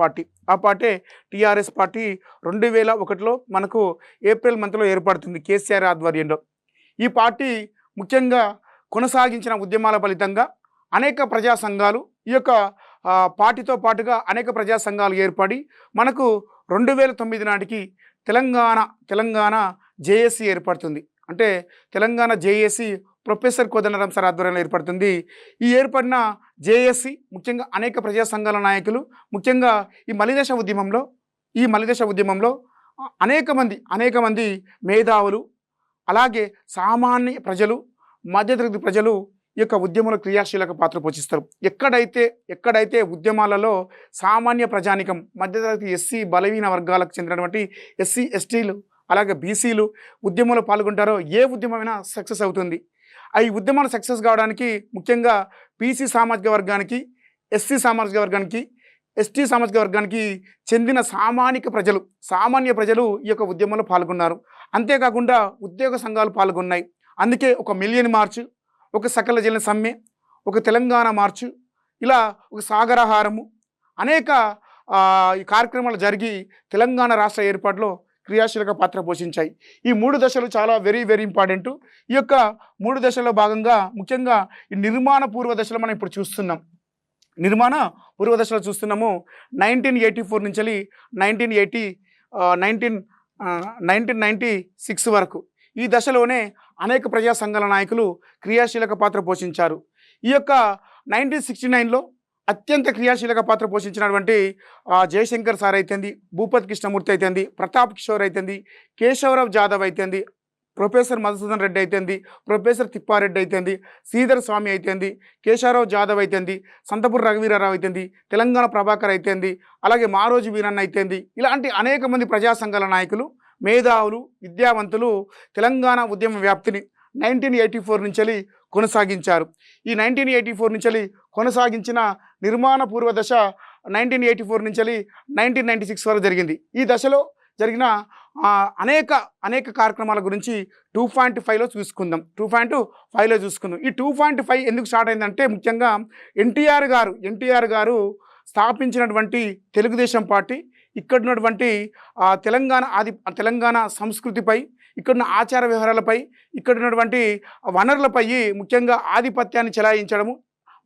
పార్టీ 2001లో మనకు ఏప్రిల్ మంత్లో ఏర్పడుతుంది కేసీఆర్ ఆధ్వర్యంలో. ఈ పార్టీ ముఖ్యంగా కొనసాగించిన ఉద్యమాల ఫలితంగా అనేక ప్రజా సంఘాలు, ఈ యొక్క పార్టీతో పాటుగా అనేక ప్రజా సంఘాలు ఏర్పడి మనకు 2009 నాటికి తెలంగాణ జేఏసీ ఏర్పడుతుంది. అంటే Telangana JAC professor Kodandaram sir ఆధ్వర్యంలో ఏర్పడుతుంది. ఈ ఏర్పడిన జేఏసీ ముఖ్యంగా అనేక ప్రజా సంఘాల నాయకులు, ముఖ్యంగా ఈ మలిదశ ఉద్యమంలో అనేక మంది మేధావులు, అలాగే సామాన్య ప్రజలు, మధ్యతరగతి ప్రజలు ఈ యొక్క ఉద్యమంలో క్రియాశీలక పాత్ర పోషిస్తారు. ఎక్కడైతే ఉద్యమాలలో సామాన్య ప్రజానికం, మధ్యతరగతి ఎస్సీ బలహీన వర్గాలకు చెందినటువంటి ఎస్సీ ఎస్టీలు, అలాగే బీసీలు ఉద్యమంలో పాల్గొంటారో ఏ ఉద్యమమైనా సక్సెస్ అవుతుంది. ఈ ఉద్యమాలు సక్సెస్ కావడానికి ముఖ్యంగా బీసీ సామాజిక వర్గానికి, ఎస్సీ సామాజిక వర్గానికి, ఎస్టీ సామాజిక వర్గానికి చెందిన సామాన్య ప్రజలు ఈ యొక్క ఉద్యమంలో పాల్గొన్నారు. అంతేకాకుండా ఉద్యోగ సంఘాలు పాల్గొన్నాయి. అందుకే ఒక మిలియన్ మార్చ్, ఒక సకల జన సమ్మె, ఒక తెలంగాణ మార్చు, ఇలా ఒక సాగరహారము, అనేక ఈ కార్యక్రమాలు జరిగి తెలంగాణ రాష్ట్ర ఏర్పాటులో క్రియాశీలక పాత్ర పోషించాయి. ఈ 3 దశలు చాలా వెరీ వెరీ ఇంపార్టెంట్. ఈ యొక్క 3 దశల్లో భాగంగా ముఖ్యంగా ఈ నిర్మాణ పూర్వ దశలో మనం ఇప్పుడు చూస్తున్నాము. 1984 నుంచి 1996 వరకు ఈ దశలోనే అనేక ప్రజా సంఘాల నాయకులు క్రియాశీలక పాత్ర పోషించారు. ఈ యొక్క 1969లో అత్యంత క్రియాశీలక పాత్ర పోషించినటువంటి జయశంకర్ సార్ అయితేంది, భూపతి కృష్ణమూర్తి అయితేంది, ప్రతాప్ కిషోర్ అయితేంది, కేశవరావు జాదవ్ అయితేంది, ప్రొఫెసర్ మధుసూదన్ రెడ్డి అయితేంది, ప్రొఫెసర్ తిప్పారెడ్డి అయితేంది, శ్రీధర్ స్వామి అయితేంది, కేశవరావు జాదవ్ అయితేంది, సంతపూర్ రఘువీరారావు అయితేంది, తెలంగాణ ప్రభాకర్ అయితేంది, అలాగే మారోజు వీరన్న అయితేంది, ఇలాంటి అనేక మంది ప్రజా సంఘాల నాయకులు, మేధావులు, విద్యావంతులు తెలంగాణ ఉద్యమ వ్యాప్తిని 1984 నుంచి కొనసాగించారు. ఈ 1984 నుంచి కొనసాగించిన నిర్మాణ పూర్వ దశ 1984 నుంచి 1996 వరకు జరిగింది. ఈ దశలో జరిగిన అనేక కార్యక్రమాల గురించి 2.5లో చూసుకుందాం. ఈ 2.5 ఎందుకు స్టార్ట్ అయిందంటే ముఖ్యంగా ఎన్టీఆర్ గారు స్థాపించినటువంటి తెలుగుదేశం పార్టీ ఇక్కడ ఉన్నటువంటి తెలంగాణ సంస్కృతిపై, ఇక్కడున్న ఆచార వ్యవహారాలపై, ఇక్కడ ఉన్నటువంటి వనరులపై ముఖ్యంగా ఆధిపత్యాన్ని చెలాయించడము,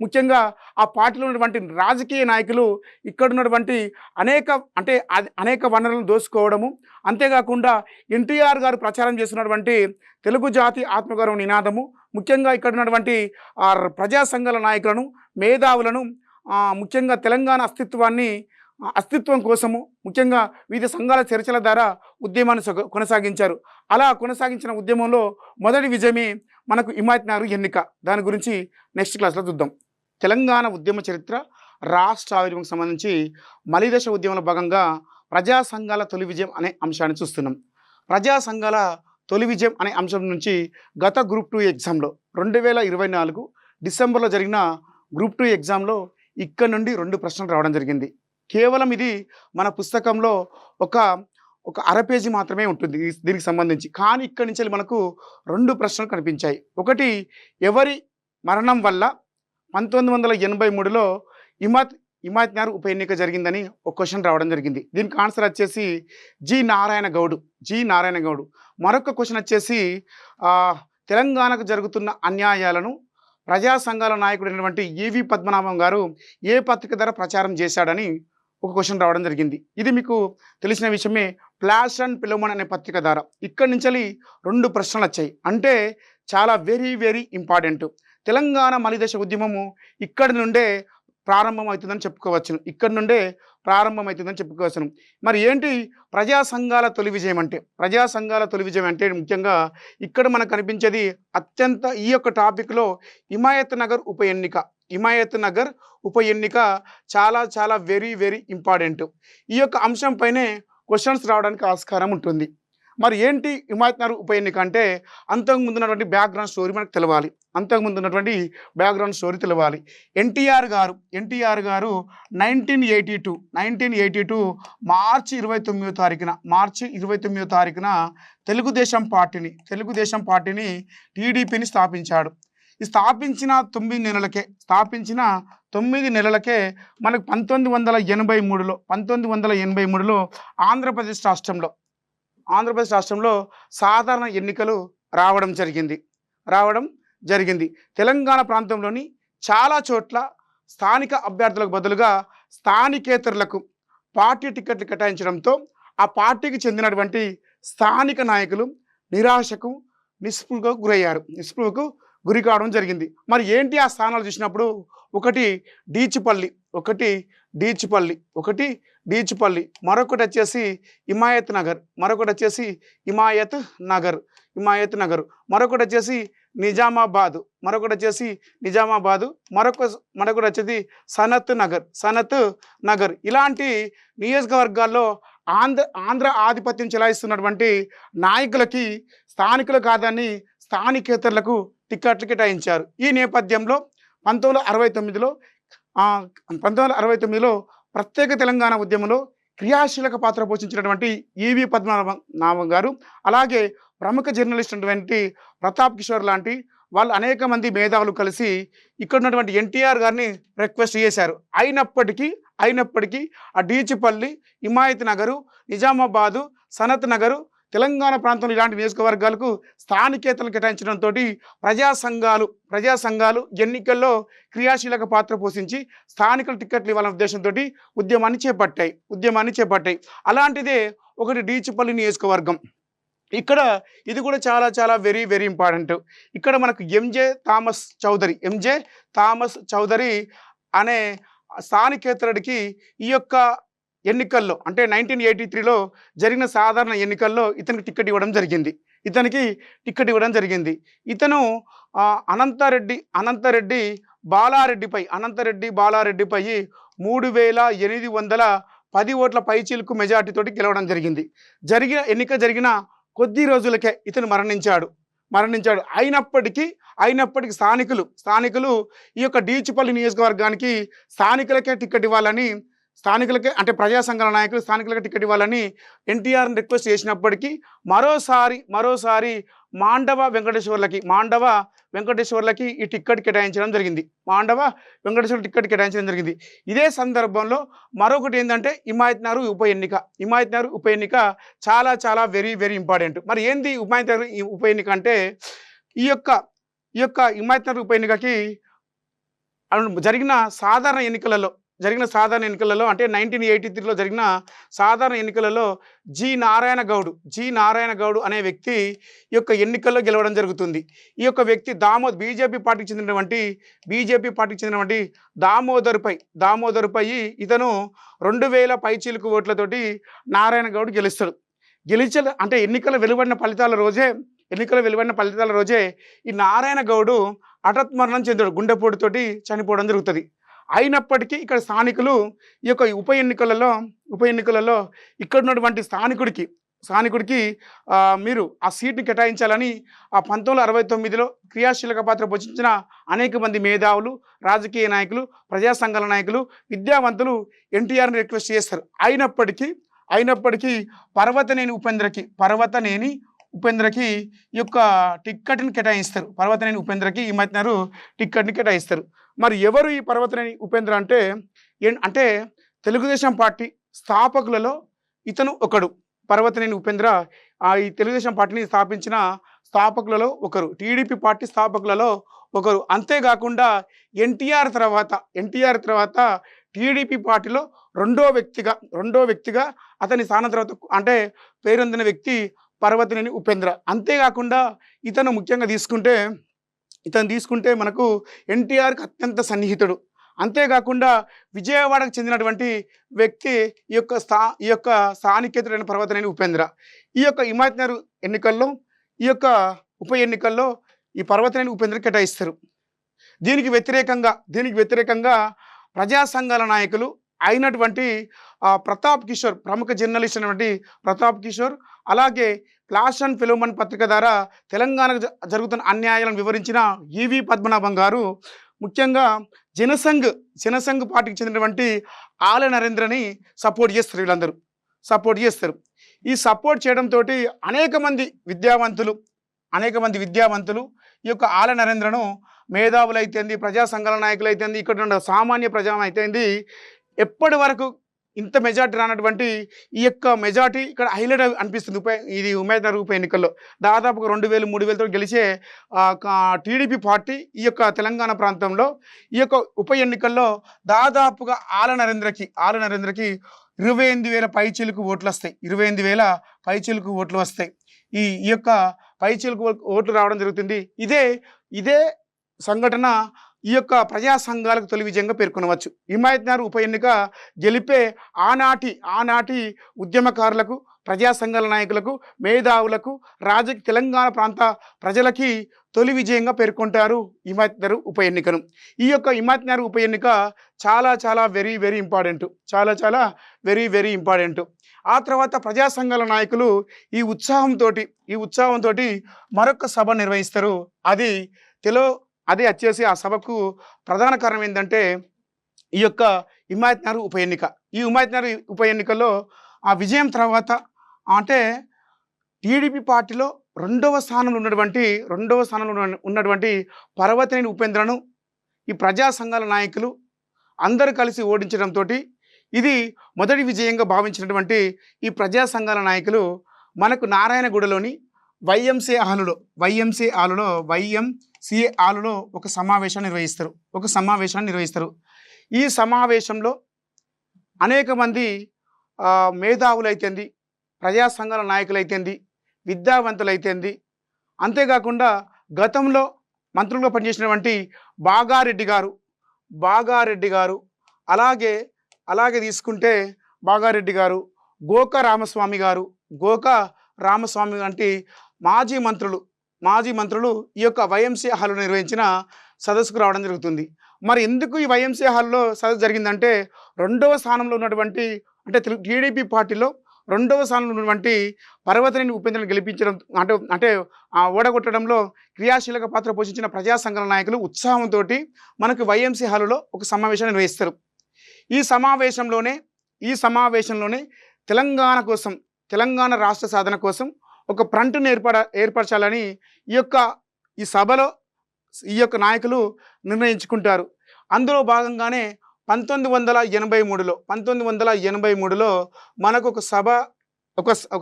ముఖ్యంగా ఆ పార్టీలో ఉన్నటువంటి రాజకీయ నాయకులు ఇక్కడ ఉన్నటువంటి అనేక వనరులను దోసుకోవడము, అంతేకాకుండా ఎన్టీఆర్ గారు ప్రచారం చేస్తున్నటువంటి తెలుగు జాతి ఆత్మగౌరవ నినాదము, ముఖ్యంగా ఇక్కడ ఉన్నటువంటి ప్రజా సంఘాల నాయకులను, మేధావులను ముఖ్యంగా తెలంగాణ అస్తిత్వం కోసము ముఖ్యంగా వివిధ సంఘాల చర్చల ద్వారా ఉద్యమాన్ని కొనసాగించారు. అలా కొనసాగించిన ఉద్యమంలో మొదటి విజయమే మనకు హిమాయత్ ఎన్నిక. దాని గురించి నెక్స్ట్ క్లాస్లో చూద్దాం. తెలంగాణ ఉద్యమ చరిత్ర, రాష్ట్ర ఆవిర్భావానికి సంబంధించి మలిదశ ఉద్యమంలో భాగంగా ప్రజా సంఘాల తొలి విజయం అనే అంశాన్ని చూస్తున్నాం. ప్రజా సంఘాల తొలి విజయం అనే అంశం నుంచి గత గ్రూప్ 2 ఎగ్జామ్లో 2024 డిసెంబర్లో జరిగిన గ్రూప్ 2 ఎగ్జామ్లో ఇక్కడ నుండి 2 ప్రశ్నలు రావడం జరిగింది. కేవలం ఇది మన పుస్తకంలో ఒక ఒక అర పేజీ మాత్రమే ఉంటుంది దీనికి సంబంధించి. కానీ ఇక్కడి నుంచి మనకు 2 ప్రశ్నలు కనిపించాయి. ఒకటి, ఎవరి మరణం వల్ల 1983లో హిమాయత్నగర్ ఉప ఎన్నిక జరిగిందని ఒక క్వశ్చన్ రావడం జరిగింది. దీనికి ఆన్సర్ వచ్చేసి జి నారాయణ గౌడ్. మరొక క్వశ్చన్ వచ్చేసి తెలంగాణకు జరుగుతున్న అన్యాయాలను ప్రజా సంఘాల నాయకుడైనటువంటి ఈవి పద్మనాభం గారు ఏ పత్రిక ద్వారా ప్రచారం చేశాడని ఒక క్వశ్చన్ రావడం జరిగింది. ఇది మీకు తెలిసిన విషయమే. ఫ్లాష్ అండ్ ఫిలోమన్ అనే పత్రిక ద్వారా ఇక్కడి నుంచి 2 ప్రశ్నలు వచ్చాయి. అంటే చాలా వెరీ వెరీ ఇంపార్టెంట్. తెలంగాణ మలిదశ ఉద్యమము ఇక్కడి నుండే ప్రారంభమవుతుందని చెప్పుకోవచ్చును. మరి ఏంటి ప్రజా సంఘాల తొలి విజయం అంటే? ప్రజా సంఘాల తొలి విజయం అంటే ముఖ్యంగా ఇక్కడ మనకు కనిపించేది అత్యంత ఈ యొక్క టాపిక్లో హిమాయత్ నగర్ ఉప ఎన్నిక చాలా చాలా వెరీ వెరీ ఇంపార్టెంట్. ఈ యొక్క అంశంపైనే క్వశ్చన్స్ రావడానికి ఆస్కారం ఉంటుంది. మరి ఏంటి హిమాయత్ నగర్ ఉప ఎన్నిక అంటే అంతకుముందు ఉన్నటువంటి బ్యాక్గ్రౌండ్ స్టోరీ మనకు తెలవాలి. ఎన్టీఆర్ గారు 1982 మార్చి 29వ తారీఖున తెలుగుదేశం పార్టీని టీడీపీని స్థాపించాడు. ఈ స్థాపించిన 9 నెలలకే మనకు 1983లో ఆంధ్రప్రదేశ్ రాష్ట్రంలో సాధారణ ఎన్నికలు రావడం జరిగింది. తెలంగాణ ప్రాంతంలోని చాలా చోట్ల స్థానిక అభ్యర్థులకు బదులుగా స్థానికేతరులకు పార్టీ టికెట్లు కేటాయించడంతో ఆ పార్టీకి చెందినటువంటి స్థానిక నాయకులు నిస్పృహకు గురి కావడం జరిగింది. మరి ఏంటి ఆ స్థానాలు చూసినప్పుడు ఒకటి డీచిపల్లి, మరొకటి వచ్చేసి హిమాయత్ నగర్, మరొకటి వచ్చేసి నిజామాబాద్, మరొకటి వచ్చేసి సనత్ నగర్. ఇలాంటి నియోజకవర్గాల్లో ఆంధ్ర ఆధిపత్యం చెలాయిస్తున్నటువంటి నాయకులకి స్థానికులు కాదని స్థానికేతరులకు టికెట్లు కేటాయించారు. ఈ నేపథ్యంలో 1969లో ప్రత్యేక తెలంగాణ ఉద్యమంలో క్రియాశీలక పాత్ర పోషించినటువంటి ఈవి పద్మనాభం గారు, అలాగే ప్రముఖ జర్నలిస్ట్ అయినటువంటి ప్రతాప్ కిషోర్ లాంటి వాళ్ళు అనేక మంది మేధావులు కలిసి ఇక్కడ ఉన్నటువంటి ఎన్టీఆర్ గారిని రిక్వెస్ట్ చేశారు. అయినప్పటికీ ఆ డీచిపల్లి, హిమాయత్ నగరు, నిజామాబాదు, సనత్ నగరు తెలంగాణ ప్రాంతంలో ఇలాంటి నియోజకవర్గాలకు స్థానికేతలు కేటాయించడంతో ప్రజా సంఘాలు ఎన్నికల్లో క్రియాశీలక పాత్ర పోషించి స్థానికుల టికెట్లు ఇవ్వాలనే ఉద్దేశంతో ఉద్యమాన్ని చేపట్టాయి. అలాంటిదే ఒకటి డీచిపల్లి నియోజకవర్గం. ఇక్కడ ఇది కూడా చాలా చాలా వెరీ వెరీ ఇంపార్టెంట్. ఇక్కడ మనకు ఎంజే థామస్ చౌదరి అనే స్థానికేతరుడికి ఈ యొక్క ఎన్నికల్లో అంటే 1983లో జరిగిన సాధారణ ఎన్నికల్లో ఇతనికి టికెట్ ఇవ్వడం జరిగింది. ఇతను అనంతరెడ్డి బాలారెడ్డిపై 3810 ఓట్ల పైచీలకు మెజార్టీతోటి గెలవడం జరిగింది. జరిగిన కొద్ది రోజులకే ఇతను మరణించాడు. అయినప్పటికీ స్థానికులు ఈ యొక్క డీచిపల్లి నియోజకవర్గానికి స్థానికులకే టికెట్ ఇవ్వాలని, అంటే ప్రజా సంఘాల నాయకులు స్థానికులకే టికెట్ ఇవ్వాలని ఎన్టీఆర్ని రిక్వెస్ట్ చేసినప్పటికీ మరోసారి మాండవ వెంకటేశ్వర్లకి ఈ టికెట్ కేటాయించడం జరిగింది. ఇదే సందర్భంలో మరొకటి ఏంటంటే హిమాయత్ నగర్ ఉప ఎన్నిక చాలా చాలా వెరీ వెరీ ఇంపార్టెంట్. మరి ఏంది హిమాయత్ నగర్ ఉప ఎన్నిక అంటే ఈ యొక్క హిమాయత్ నగర్ ఉప ఎన్నికకి జరిగిన సాధారణ ఎన్నికలలో అంటే 1983లో జరిగిన సాధారణ ఎన్నికలలో జి నారాయణ గౌడ్ అనే వ్యక్తి ఈ యొక్క ఎన్నికల్లో గెలవడం జరుగుతుంది. ఈ యొక్క వ్యక్తి బీజేపీ పార్టీకి చెందినటువంటి దామోదర్పై ఇతను 2000 పైచీలకు ఓట్లతోటి నారాయణ గౌడ్ గెలుస్తాడు. అంటే ఎన్నికల వెలువడిన ఫలితాల రోజే ఈ నారాయణ గౌడు హఠాత్ మరణం చెందాడు. గుండెపోటుతోటి చనిపోవడం జరుగుతుంది. అయినప్పటికీ ఇక్కడ స్థానికులు ఈ యొక్క ఉప ఎన్నికలలో ఇక్కడ ఉన్నటువంటి స్థానికుడికి మీరు ఆ సీట్ని కేటాయించాలని 1969లో క్రియాశీలక పాత్ర పోషించిన అనేక మంది మేధావులు, రాజకీయ నాయకులు, ప్రజా సంఘాల నాయకులు, విద్యావంతులు ఎన్టీఆర్ని రిక్వెస్ట్ చేస్తారు. అయినప్పటికీ పర్వతనేని ఉపేంద్రకి ఈ యొక్క టిక్కెట్ని కేటాయిస్తారు. పర్వతనేని ఉపేంద్రకి ఈ మధ్యనారు టిక్కెట్ని కేటాయిస్తారు. మరి ఎవరు ఈ పర్వతనేని ఉపేంద్ర అంటే తెలుగుదేశం పార్టీ స్థాపకులలో ఇతను ఒకడు. పర్వతనేని ఉపేంద్ర ఈ తెలుగుదేశం పార్టీని స్థాపించిన స్థాపకులలో ఒకరు, టీడీపీ పార్టీ స్థాపకులలో ఒకరు. అంతేకాకుండా ఎన్టీఆర్ తర్వాత టీడీపీ పార్టీలో రెండో వ్యక్తిగా అతని స్థానం తర్వాత అంటే పేరొందిన వ్యక్తి పర్వతనేని ఉపేంద్ర. అంతేకాకుండా ఇతను ముఖ్యంగా తీసుకుంటే మనకు ఎన్టీఆర్కి అత్యంత సన్నిహితుడు. అంతేకాకుండా విజయవాడకు చెందినటువంటి వ్యక్తి ఈ యొక్క స్థానికేతుడైన పర్వతనేని ఉపేంద్ర. ఈ యొక్క ఇమాజినరీ ఎన్నికల్లో ఈ యొక్క ఉప ఎన్నికల్లో ఈ పర్వతనేని ఉపేంద్ర కేటాయిస్తారు. దీనికి వ్యతిరేకంగా ప్రజా సంఘాల నాయకులు అయినటువంటి ప్రతాప్ కిషోర్, ప్రముఖ జర్నలిస్ట్ అయినటువంటి ప్రతాప్ కిషోర్, అలాగే ఫ్లాష్ అండ్ ఫిలోమన్ పత్రిక ద్వారా తెలంగాణకు జరుగుతున్న అన్యాయాలను వివరించిన ఈవి పద్మనాభం గారు ముఖ్యంగా జనసంఘ్ పార్టీకి చెందినటువంటి ఆల నరేంద్రని సపోర్ట్ చేస్తారు. వీళ్ళందరూ సపోర్ట్ చేస్తారు. ఈ సపోర్ట్ చేయడంతో అనేక మంది విద్యావంతులు ఈ యొక్క ఆల నరేంద్రను మేధావులు అయితేంది, ప్రజా సంఘాల నాయకులు అయితేంది, ఇక్కడ ఉన్న సామాన్య ప్రజా అయితేంది, ఎప్పటి వరకు ఇంత మెజార్టీ రానటువంటి ఈ యొక్క మెజార్టీ ఇక్కడ హైలైట్ అనిపిస్తుంది. ఇది ఉమేద్నగర్ ఉప ఎన్నికల్లో దాదాపుగా 2000-3000తో గెలిచే టీడీపీ పార్టీ ఈ యొక్క తెలంగాణ ప్రాంతంలో ఈ యొక్క ఉప ఎన్నికల్లో దాదాపుగా ఆల నరేంద్రకి 28,000 పైచీలకు ఓట్లు వస్తాయి. 28,000 పైచీలకు ఓట్లు వస్తాయి. ఈ యొక్క పైచీలకు ఓట్లు రావడం జరుగుతుంది. ఇదే సంఘటన ఈ యొక్క ప్రజా సంఘాలకు తొలి విజయంగా పేర్కొనవచ్చు. హిమాయత్నగర్ ఉప ఎన్నిక గెలిపే ఆనాటి ఉద్యమకారులకు, ప్రజా సంఘాల నాయకులకు, మేధావులకు, తెలంగాణ ప్రాంత ప్రజలకి తొలి విజయంగా పేర్కొంటారు హిమాయత్నగర్ ఉప ఎన్నికను. ఈ యొక్క హిమాయత్నగర్ ఉప ఎన్నిక చాలా very very important. Very very important. ఆ తర్వాత ప్రజా సంఘాల నాయకులు ఈ ఉత్సాహంతో మరొక సభ నిర్వహిస్తారు. అది వచ్చేసి ఆ సభకు ప్రధాన కారణం ఏంటంటే ఈ యొక్క హిమాయత్నగర్ ఉప ఎన్నిక. ఈ హిమాయత్నగర్ ఉప ఎన్నికల్లో ఆ విజయం తర్వాత అంటే టీడీపీ పార్టీలో రెండవ స్థానంలో ఉన్నటువంటి పర్వతనేని ఉపేంద్రను ఈ ప్రజా సంఘాల నాయకులు అందరూ కలిసి ఓడించడంతో ఇది మొదటి విజయంగా భావించినటువంటి ఈ ప్రజా సంఘాల నాయకులు మనకు నారాయణగూడలోని వైఎంసీఏ హాలులో ఒక సమావేశాన్ని నిర్వహిస్తారు. ఈ సమావేశంలో అనేక మంది మేధావులు అయితేంది, ప్రజా సంఘాల నాయకులు అయితేంది, విద్యావంతులు అయితేంది, అంతేకాకుండా గతంలో మంత్రులుగా పనిచేసినటువంటి బాగారెడ్డి గారు అలాగే తీసుకుంటే బాగారెడ్డి గారు, గోక రామస్వామి వంటి మాజీ మంత్రులు ఈ యొక్క వైఎంసీ హాల్లో నిర్వహించిన సదస్సుకు రావడం జరుగుతుంది. మరి ఎందుకు ఈ వైఎంసీ హాల్లో సదస్సు జరిగిందంటే రెండవ స్థానంలో ఉన్నటువంటి అంటే టీడీపీ పార్టీలో రెండవ స్థానంలో ఉన్నటువంటి పర్వతనేని ఉపేంద్రను గెలిపించడం అంటే ఓడగొట్టడంలో క్రియాశీలక పాత్ర పోషించిన ప్రజా సంఘాల నాయకులు ఉత్సాహంతో మనకు వైఎంసీ హాల్లో ఒక సమావేశాన్ని నిర్వహిస్తారు. ఈ సమావేశంలోనే తెలంగాణ రాష్ట్ర సాధన కోసం ఒక ఫ్రంట్ను ఏర్పరచాలని ఈ సభలో ఈ యొక్క నాయకులు నిర్ణయించుకుంటారు. అందులో భాగంగానే 1983లో మనకు ఒక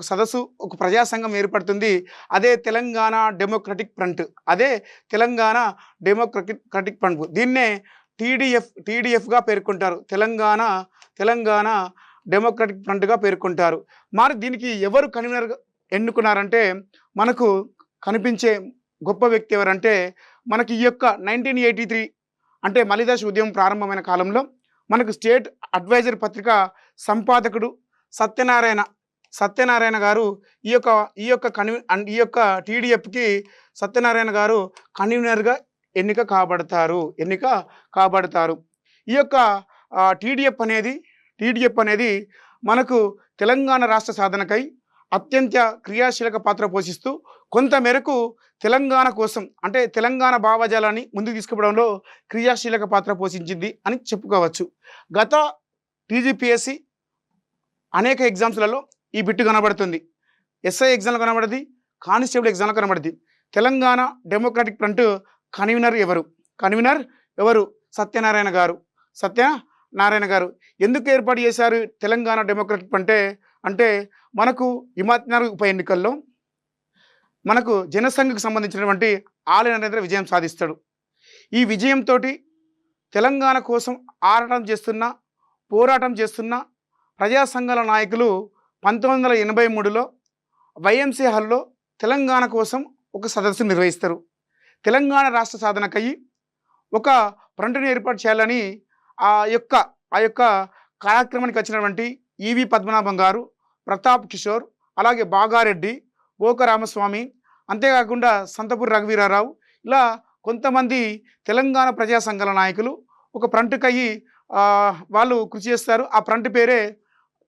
సదస్సు, ఒక ప్రజాసంఘం ఏర్పడుతుంది. అదే తెలంగాణ డెమోక్రటిక్ ఫ్రంట్. దీన్నే టీడీఎఫ్గా పేర్కొంటారు. తెలంగాణ డెమోక్రటిక్ ఫ్రంట్గా పేర్కొంటారు. మరి దీనికి ఎవరు కన్వీనర్గా ఎన్నుకున్నారంటే మనకు కనిపించే గొప్ప వ్యక్తి ఎవరంటే మనకి ఈ యొక్క 1983 అంటే మలిదశ ఉద్యమం ప్రారంభమైన కాలంలో మనకు స్టేట్ అడ్వైజర్ పత్రిక సంపాదకుడు సత్యనారాయణ గారు ఈ యొక్క టీడీఎఫ్కి సత్యనారాయణ గారు కన్వీనర్గా ఎన్నిక కాబడతారు. ఈ యొక్క టీడీఎఫ్ అనేది మనకు తెలంగాణ రాష్ట్ర సాధనకై అత్యంత క్రియాశీలక పాత్ర పోషిస్తూ కొంతమేరకు తెలంగాణ కోసం అంటే తెలంగాణ భావజాలాన్ని ముందుకు తీసుకుపోవడంలో క్రియాశీలక పాత్ర పోషించింది అని చెప్పుకోవచ్చు. గత టీజీపీఎస్సీ అనేక ఎగ్జామ్స్లలో ఈ బిట్టు కనబడుతుంది. ఎస్ఐ ఎగ్జామ్లో కనబడుతుంది, కానిస్టేబుల్ ఎగ్జామ్లో కనబడుతుంది. తెలంగాణ డెమోక్రటిక్ ఫ్రంట్ కన్వీనర్ ఎవరు? సత్యనారాయణ గారు. ఎందుకు ఏర్పాటు చేశారు తెలంగాణ డెమోక్రటిక్ ఫ్రంట్ అంటే మనకు హిమాయత్నగర్ ఉప ఎన్నికల్లో మనకు జనసంఘకు సంబంధించినటువంటి ఆలయ నరేంద్ర విజయం సాధిస్తాడు. ఈ విజయంతో తెలంగాణ కోసం పోరాటం చేస్తున్న ప్రజా సంఘాల నాయకులు 1983లో వైఎంసీ హాల్లో తెలంగాణ కోసం ఒక సదస్సు నిర్వహిస్తారు. తెలంగాణ రాష్ట్ర సాధనకై ఒక ఫ్రంట్ని ఏర్పాటు చేయాలని ఆ యొక్క కార్యక్రమానికి వచ్చినటువంటి ఈవి పద్మనాభం గారు, ప్రతాప్ కిషోర్, అలాగే బాగారెడ్డి, గోక రామస్వామి, అంతేకాకుండా సంతపూర్ రఘువీరారావు, ఇలా కొంతమంది తెలంగాణ ప్రజా సంఘాల నాయకులు ఒక ఫ్రంట్కయ్యి వాళ్ళు కృషి చేస్తారు. ఆ ఫ్రంట్ పేరే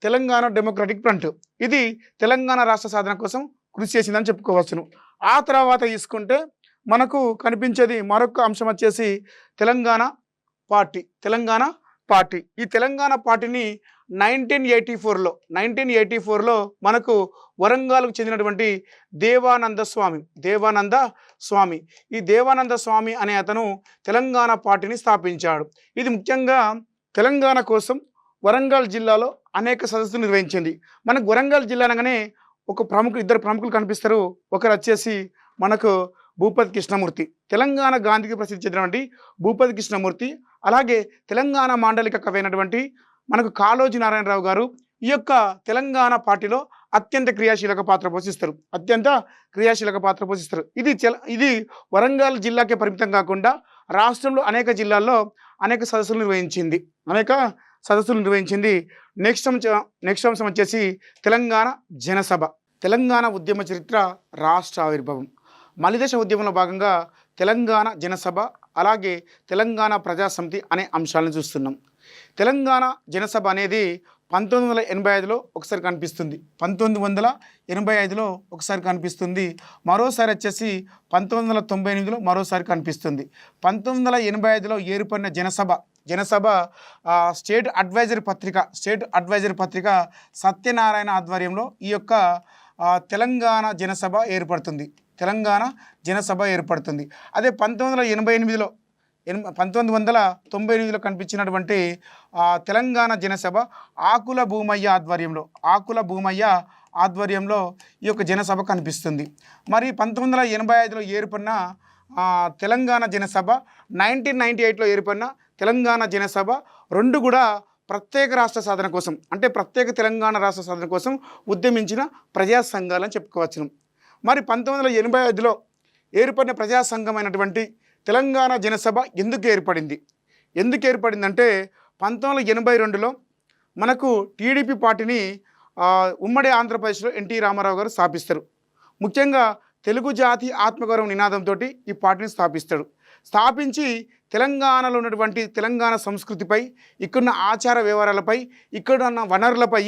తెలంగాణ డెమోక్రటిక్ ఫ్రంట్. ఇది తెలంగాణ రాష్ట్ర సాధన కోసం కృషి చేసిందని చెప్పుకోవచ్చును. ఆ తర్వాత తీసుకుంటే మనకు కనిపించేది మరొక అంశం వచ్చేసి తెలంగాణ పార్టీ. ఈ తెలంగాణ పార్టీని 1984లో మనకు వరంగల్కు చెందినటువంటి దేవానంద స్వామి ఈ దేవానంద స్వామి అనే అతను తెలంగాణ పార్టీని స్థాపించాడు. ఇది ముఖ్యంగా తెలంగాణ కోసం వరంగల్ జిల్లాలో అనేక సదస్సులు నిర్వహించింది. మనకు వరంగల్ జిల్లా అనగానే ఇద్దరు ప్రముఖులు కనిపిస్తారు. ఒకరు వచ్చేసి మనకు భూపతి కృష్ణమూర్తి, తెలంగాణ గాంధీకి ప్రసిద్ధి చెందినటువంటి భూపతి కృష్ణమూర్తి, అలాగే తెలంగాణ మాండలిక కవి అయినటువంటి మనకు కాళోజీ నారాయణరావు గారు ఈ యొక్క తెలంగాణ పార్టీలో అత్యంత క్రియాశీలక పాత్ర పోషిస్తారు. ఇది వరంగల్ జిల్లాకే పరిమితం కాకుండా రాష్ట్రంలో అనేక జిల్లాల్లో అనేక సదస్సులు నిర్వహించింది. నెక్స్ట్ అంశం వచ్చేసి తెలంగాణ ఉద్యమ చరిత్ర, రాష్ట్ర ఆవిర్భావం. మలిదశ ఉద్యమంలో భాగంగా తెలంగాణ జనసభ, అలాగే తెలంగాణ ప్రజాసమితి అనే అంశాలను చూస్తున్నాం. తెలంగాణ జనసభ అనేది 1985లో ఒకసారి కనిపిస్తుంది. మరోసారి వచ్చేసి 1998లో మరోసారి కనిపిస్తుంది. 1985లో ఏర్పడిన జనసభ స్టేట్ అడ్వైజరీ పత్రిక సత్యనారాయణ ఆధ్వర్యంలో ఈ యొక్క తెలంగాణ జనసభ ఏర్పడుతుంది. అదే 1998లో కనిపించినటువంటి తెలంగాణ జనసభ ఆకుల భూమయ్య ఆధ్వర్యంలో ఈ యొక్క జనసభ కనిపిస్తుంది. మరి 1985లో ఏర్పడిన తెలంగాణ జనసభ, 1998లో ఏర్పడిన తెలంగాణ జనసభ రెండు కూడా ప్రత్యేక రాష్ట్ర సాధన కోసం, అంటే ప్రత్యేక తెలంగాణ రాష్ట్ర సాధన కోసం ఉద్యమించిన ప్రజా సంఘాలని చెప్పుకోవచ్చు. మరి 1985లో ఏర్పడిన ప్రజా సంఘమైనటువంటి తెలంగాణ జనసభ ఎందుకు ఏర్పడిందంటే 1982లో మనకు టీడీపీ పార్టీని ఉమ్మడి ఆంధ్రప్రదేశ్లో ఎన్టీ రామారావు గారు స్థాపిస్తారు. ముఖ్యంగా తెలుగు జాతి ఆత్మగౌరవం నినాదంతో ఈ పార్టీని స్థాపించి తెలంగాణలో ఉన్నటువంటి తెలంగాణ సంస్కృతిపై, ఇక్కడున్న ఆచార వ్యవహారాలపై, ఇక్కడున్న వనరులపై,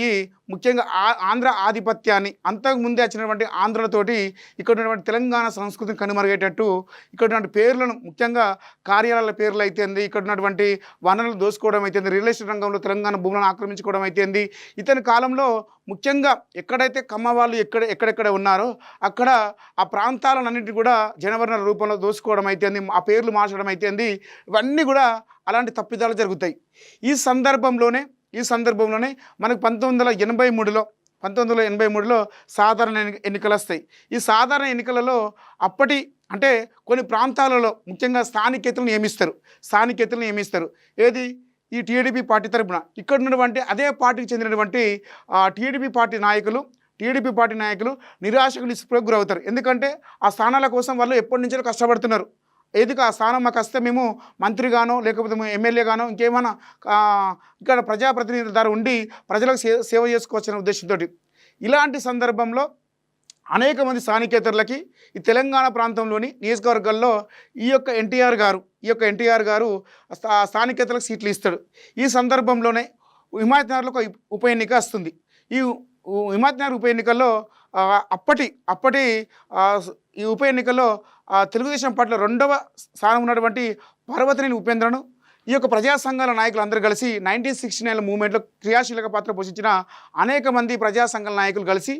ముఖ్యంగా ఆంధ్ర ఆధిపత్యాన్ని, అంతకుముందే వచ్చినటువంటి ఆంధ్రులతోటి ఇక్కడ ఉన్నటువంటి తెలంగాణ సంస్కృతిని కనుమరుగేటట్టు ఇక్కడ ఉన్నటువంటి పేర్లను, ముఖ్యంగా కార్యాలయాల పేర్లు అయితేంది, ఇక్కడ ఉన్నటువంటి వనరులు దోసుకోవడం అయితేంది, రియల్ ఎస్టేట్ రంగంలో తెలంగాణ భూములను ఆక్రమించుకోవడం అయితేంది, ఇతని కాలంలో ముఖ్యంగా ఎక్కడైతే కమ్మ వాళ్ళు ఎక్కడెక్కడ ఉన్నారో అక్కడ ఆ ప్రాంతాలన్నింటినీ కూడా జనవరణ రూపంలో దోసుకోవడం అయితేంది, ఆ పేర్లు మార్చడం అయితేంది, ఇవన్నీ కూడా అలాంటి తప్పిదాలు జరుగుతాయి. ఈ సందర్భంలోనే మనకు 1983లో సాధారణ ఎన్నికలు వస్తాయి. ఈ సాధారణ ఎన్నికలలో అంటే కొన్ని ప్రాంతాలలో ముఖ్యంగా స్థానికేతలను నియమిస్తారు. ఏది? ఈ టీడీపీ పార్టీ తరపున ఇక్కడ ఉన్నటువంటి అదే పార్టీకి చెందినటువంటి టీడీపీ పార్టీ నాయకులు నిరాశకు నిస్పృహకు గురవుతారు. ఎందుకంటే ఆ స్థానాల కోసం వాళ్ళు ఎప్పటి నుంచో కష్టపడుతున్నారు. ఏదికి ఆ స్థానం మాకు వస్తే మేము మంత్రిగానో లేకపోతే ఎమ్మెల్యేగానో ఇంకేమైనా ఇక్కడ ప్రజాప్రతినిధుల ద్వారా ఉండి ప్రజలకు సేవ చేసుకోవచ్చనే ఉద్దేశంతో ఇలాంటి సందర్భంలో అనేక మంది స్థానికేతరులకి ఈ తెలంగాణ ప్రాంతంలోని నియోజకవర్గాల్లో ఈ యొక్క ఎన్టీఆర్ గారు ఈ యొక్క ఎన్టీఆర్ గారు స్థానికేతలకు సీట్లు ఇస్తాడు. ఈ సందర్భంలోనే హిమాయత్నగర్లో ఒక ఉప ఎన్నిక వస్తుంది. ఈ హిమాయత్నగర్ ఉప ఎన్నికల్లో అప్పటి ఈ ఉప ఎన్నికల్లో తెలుగుదేశం పార్టీలో 2వ స్థానం ఉన్నటువంటి పర్వతనేని ఉపేంద్రను ఈ యొక్క ప్రజా సంఘాల నాయకులు అందరూ కలిసి 1969 మూవ్మెంట్లో క్రియాశీలక పాత్ర పోషించిన అనేక మంది ప్రజా సంఘాల నాయకులు కలిసి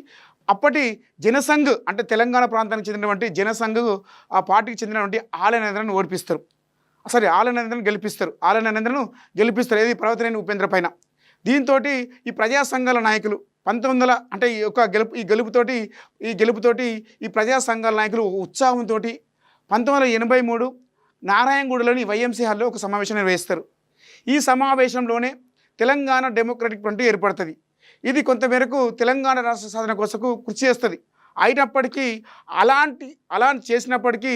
అప్పటి జనసంఘ్ అంటే తెలంగాణ ప్రాంతానికి చెందినటువంటి జనసంఘ్ ఆ పార్టీకి చెందినటువంటి ఆలయనేంద్రను ఓడిపిస్తారు. ఆలయనేంద్రను గెలిపిస్తారు ఏది పర్వతనేని ఉపేంద్ర పైన. దీంతో ఈ ప్రజా సంఘాల నాయకులు 1900 అంటే ఈ గెలుపుతోటి ఈ ప్రజా సంఘాల నాయకులు ఉత్సాహంతో 1983 నారాయణగూడలోని వైఎంసీ హాల్లో ఒక సమావేశం నిర్వహిస్తారు. ఈ సమావేశంలోనే తెలంగాణ డెమోక్రటిక్ ఫ్రంట్ ఏర్పడుతుంది. ఇది కొంతమేరకు తెలంగాణ రాష్ట్ర సాధన కోసం కృషి చేస్తుంది. అయినప్పటికీ అలాంటి చేసినప్పటికీ